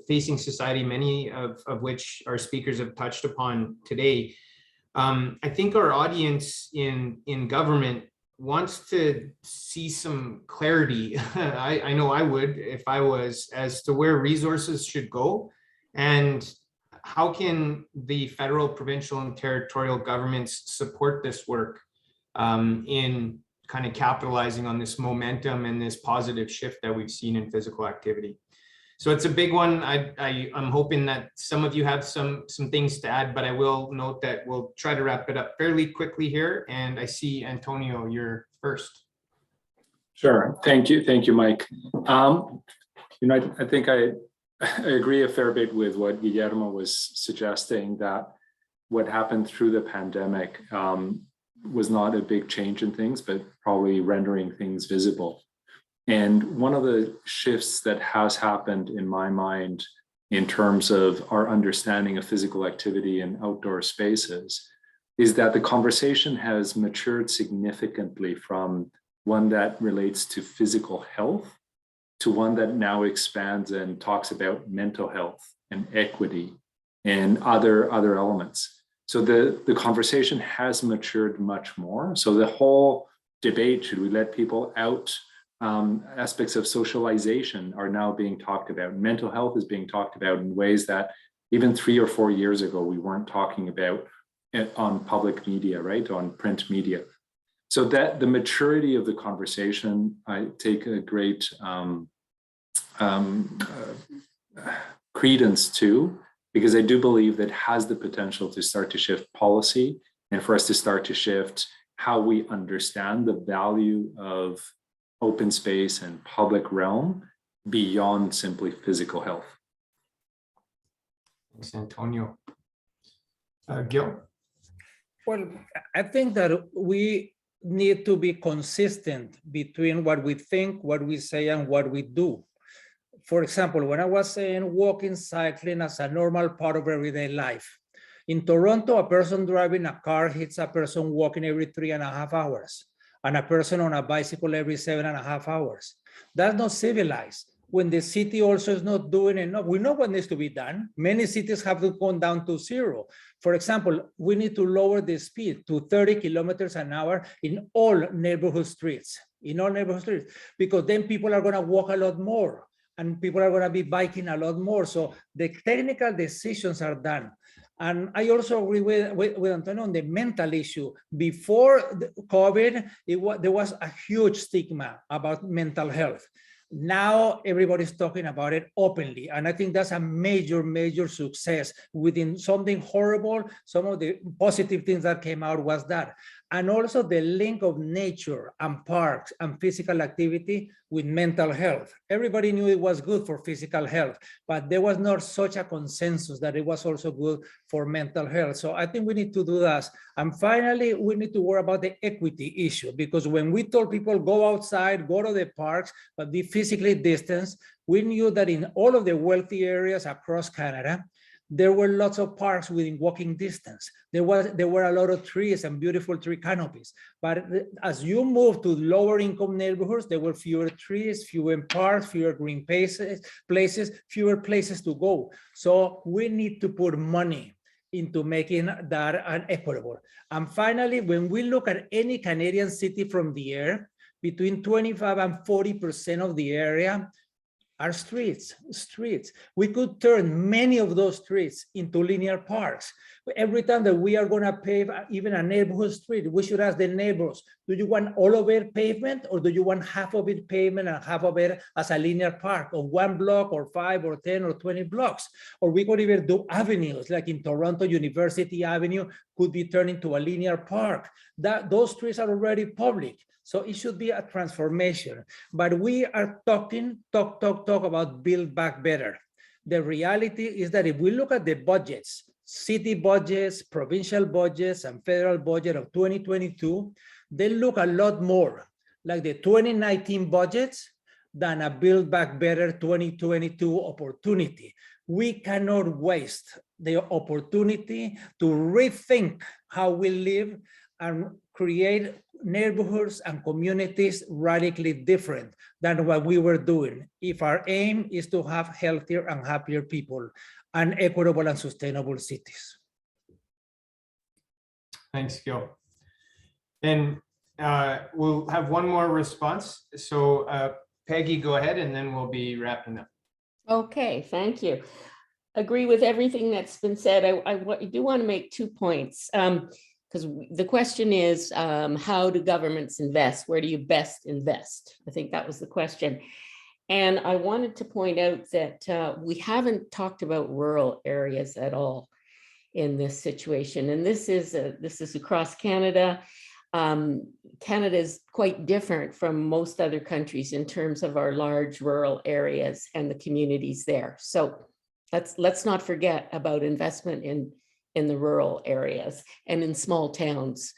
facing society, many of which our speakers have touched upon today. I think our audience in government wants to see some clarity. I know I would if I was, as to where resources should go and how can the federal, provincial, and territorial governments support this work in kind of capitalizing on this momentum and this positive shift that we've seen in physical activity. So it's a big one. I'm hoping that some of you have some things to add, but I will note that we'll try to wrap it up fairly quickly here. And I see Antonio, you're first.
Sure. Thank you, Mike. I think I agree a fair bit with what Guillermo was suggesting, that what happened through the pandemic was not a big change in things, but probably rendering things visible. And one of the shifts that has happened in my mind in terms of our understanding of physical activity in outdoor spaces is that the conversation has matured significantly from one that relates to physical health to one that now expands and talks about mental health and equity and other elements. So the conversation has matured much more. So the whole debate, should we let people out, aspects of socialization are now being talked about. Mental health is being talked about in ways that even 3 or 4 years ago, we weren't talking about it on public media, right? On print media. So that the maturity of the conversation, I take a great credence to, because I do believe that has the potential to start to shift policy and for us to start to shift how we understand the value of open space and public realm beyond simply physical health.
Thanks, Antonio. Gil?
Well, I think that we need to be consistent between what we think, what we say, and what we do. For example, when I was saying walking, cycling as a normal part of everyday life. In Toronto, a person driving a car hits a person walking every 3.5 hours, and a person on a bicycle every 7.5 hours. That's not civilized. When the city also is not doing enough, we know what needs to be done. Many cities have gone down to 0. For example, we need to lower the speed to 30 kilometers an hour in all neighborhood streets, because then people are going to walk a lot more and people are going to be biking a lot more. So the technical decisions are done. And I also agree with Antonio on the mental issue. Before COVID, there was a huge stigma about mental health. Now everybody's talking about it openly. And I think that's a major, major success. Within something horrible, some of the positive things that came out was that. And also the link of nature and parks and physical activity with mental health. Everybody knew it was good for physical health, but there was not such a consensus that it was also good for mental health. So I think we need to do that. And finally, we need to worry about the equity issue, because when we told people go outside, go to the parks, but be physically distanced, we knew that in all of the wealthy areas across Canada, there were lots of parks within walking distance. There were a lot of trees and beautiful tree canopies. But as you move to lower income neighborhoods, there were fewer trees, fewer parks, fewer green places, fewer places to go. So we need to put money into making that equitable. And finally, when we look at any Canadian city from the air, between 25 and 40% of the area are streets. We could turn many of those streets into linear parks. Every time that we are going to pave even a neighborhood street, we should ask the neighbors, do you want all of it pavement, or do you want half of it pavement and half of it as a linear park of 1 block or 5 or 10 or 20 blocks? Or we could even do avenues, like in Toronto, University Avenue could be turned into a linear park. Those streets are already public. So it should be a transformation, but we are talk about build back better. The reality is that if we look at the budgets, city budgets, provincial budgets, and federal budget of 2022, they look a lot more like the 2019 budgets than a build back better 2022 opportunity. We cannot waste the opportunity to rethink how we live and create neighborhoods and communities radically different than what we were doing, if our aim is to have healthier and happier people and equitable and sustainable cities.
Thanks, Gil. And we'll have one more response. So Peggy, go ahead, and then we'll be wrapping up.
Okay, thank you. Agree with everything that's been said. I do want to make 2 points. Because the question is, how do governments invest? Where do you best invest? I think that was the question. And I wanted to point out that we haven't talked about rural areas at all in this situation. And this is across Canada. Canada is quite different from most other countries in terms of our large rural areas and the communities there. So let's not forget about investment in the rural areas and in small towns.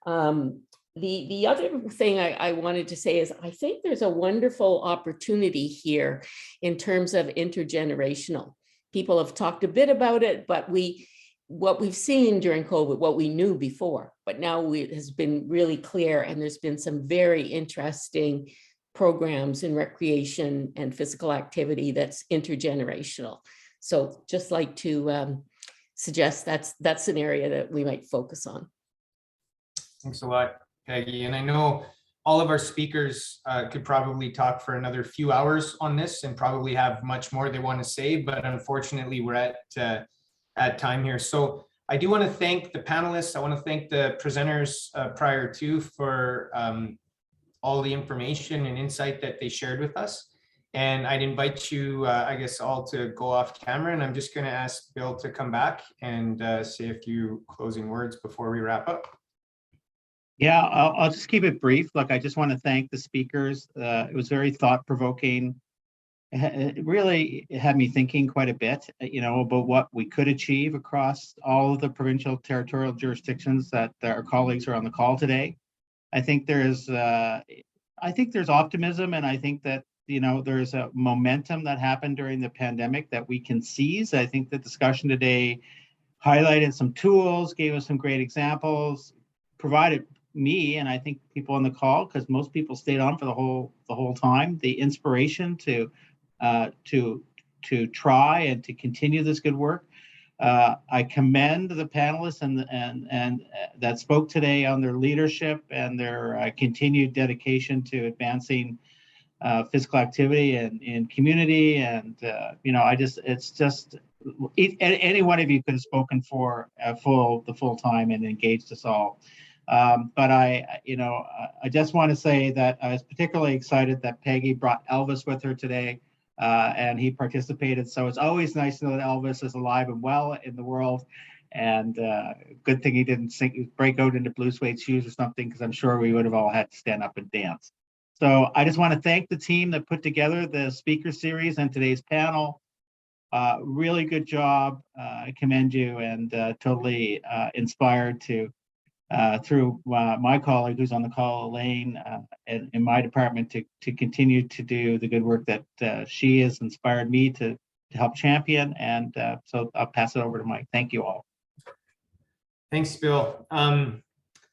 The other thing I wanted to say is I think there's a wonderful opportunity here in terms of intergenerational. People have talked a bit about it, but what we've seen during COVID, what we knew before, but now it has been really clear, and there's been some very interesting programs in recreation and physical activity that's intergenerational. So just like to suggest that's an area that we might focus on.
Thanks a lot, Peggy. And I know all of our speakers could probably talk for another few hours on this and probably have much more they want to say, but unfortunately we're at time here. So I do want to thank the panelists. I want to thank the presenters prior to for all the information and insight that they shared with us. And I'd invite you, I guess, all to go off camera, and I'm just going to ask Bill to come back and say a few closing words before we wrap up.
Yeah, I'll just keep it brief. Look, I just want to thank the speakers. It was very thought-provoking. It really had me thinking quite a bit, about what we could achieve across all of the provincial territorial jurisdictions that our colleagues are on the call today. I think there's optimism, and I think that there's a momentum that happened during the pandemic that we can seize. I think the discussion today highlighted some tools, gave us some great examples, provided me, and I think people on the call, because most people stayed on for the whole time, the inspiration to try and to continue this good work. I commend the panelists and that spoke today on their leadership and their continued dedication to advancing physical activity and in community. And any one of you could have spoken for the full time and engaged us all. But I just want to say that I was particularly excited that Peggy brought Elvis with her today, and he participated. So it's always nice to know that Elvis is alive and well in the world. And good thing he didn't break out into blue suede shoes or something, because I'm sure we would have all had to stand up and dance. So I just want to thank the team that put together the speaker series and today's panel. Really good job. I commend you, and totally inspired to, through my colleague who's on the call, Elaine, in my department, to continue to do the good work that she has inspired me to help champion. And so I'll pass it over to Mike. Thank you all.
Thanks, Bill.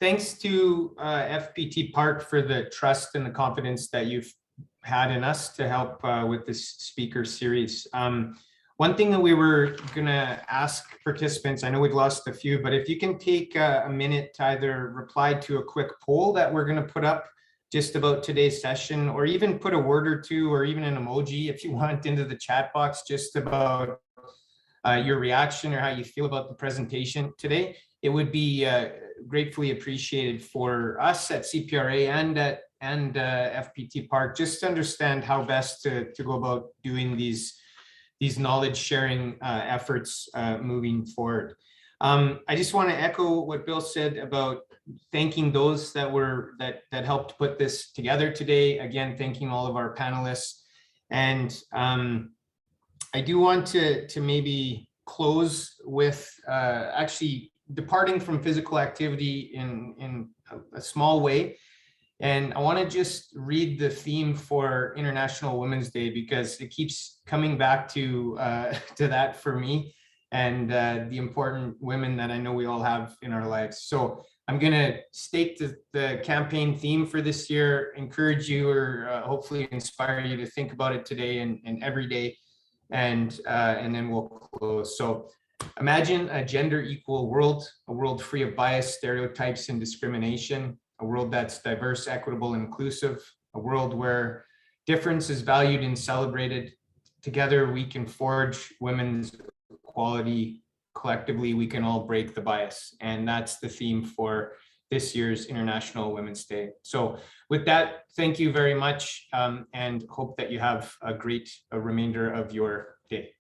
Thanks to FPT Park for the trust and the confidence that you've had in us to help with this speaker series. One thing that we were going to ask participants, I know we've lost a few, but if you can take a minute to either reply to a quick poll that we're going to put up just about today's session, or even put a word or two, or even an emoji if you want, into the chat box, just about your reaction or how you feel about the presentation today. It would be gratefully appreciated for us at CPRA and FPT Park, just to understand how best to go about doing these knowledge sharing efforts moving forward. I just want to echo what Bill said about thanking those that helped put this together today. Again, thanking all of our panelists. And I do want to maybe close with actually departing from physical activity in a small way. And I want to just read the theme for International Women's Day, because it keeps coming back to that for me, and the important women that I know we all have in our lives. So I'm going to state the campaign theme for this year, encourage you, or hopefully inspire you to think about it today and every day, and then we'll close. So imagine a gender equal world, a world free of bias, stereotypes, and discrimination, a world that's diverse, equitable, and inclusive, a world where difference is valued and celebrated. Together, we can forge women's equality. Collectively, we can all break the bias. And that's the theme for this year's International Women's Day. So with that, thank you very much, and hope that you have a great remainder of your day.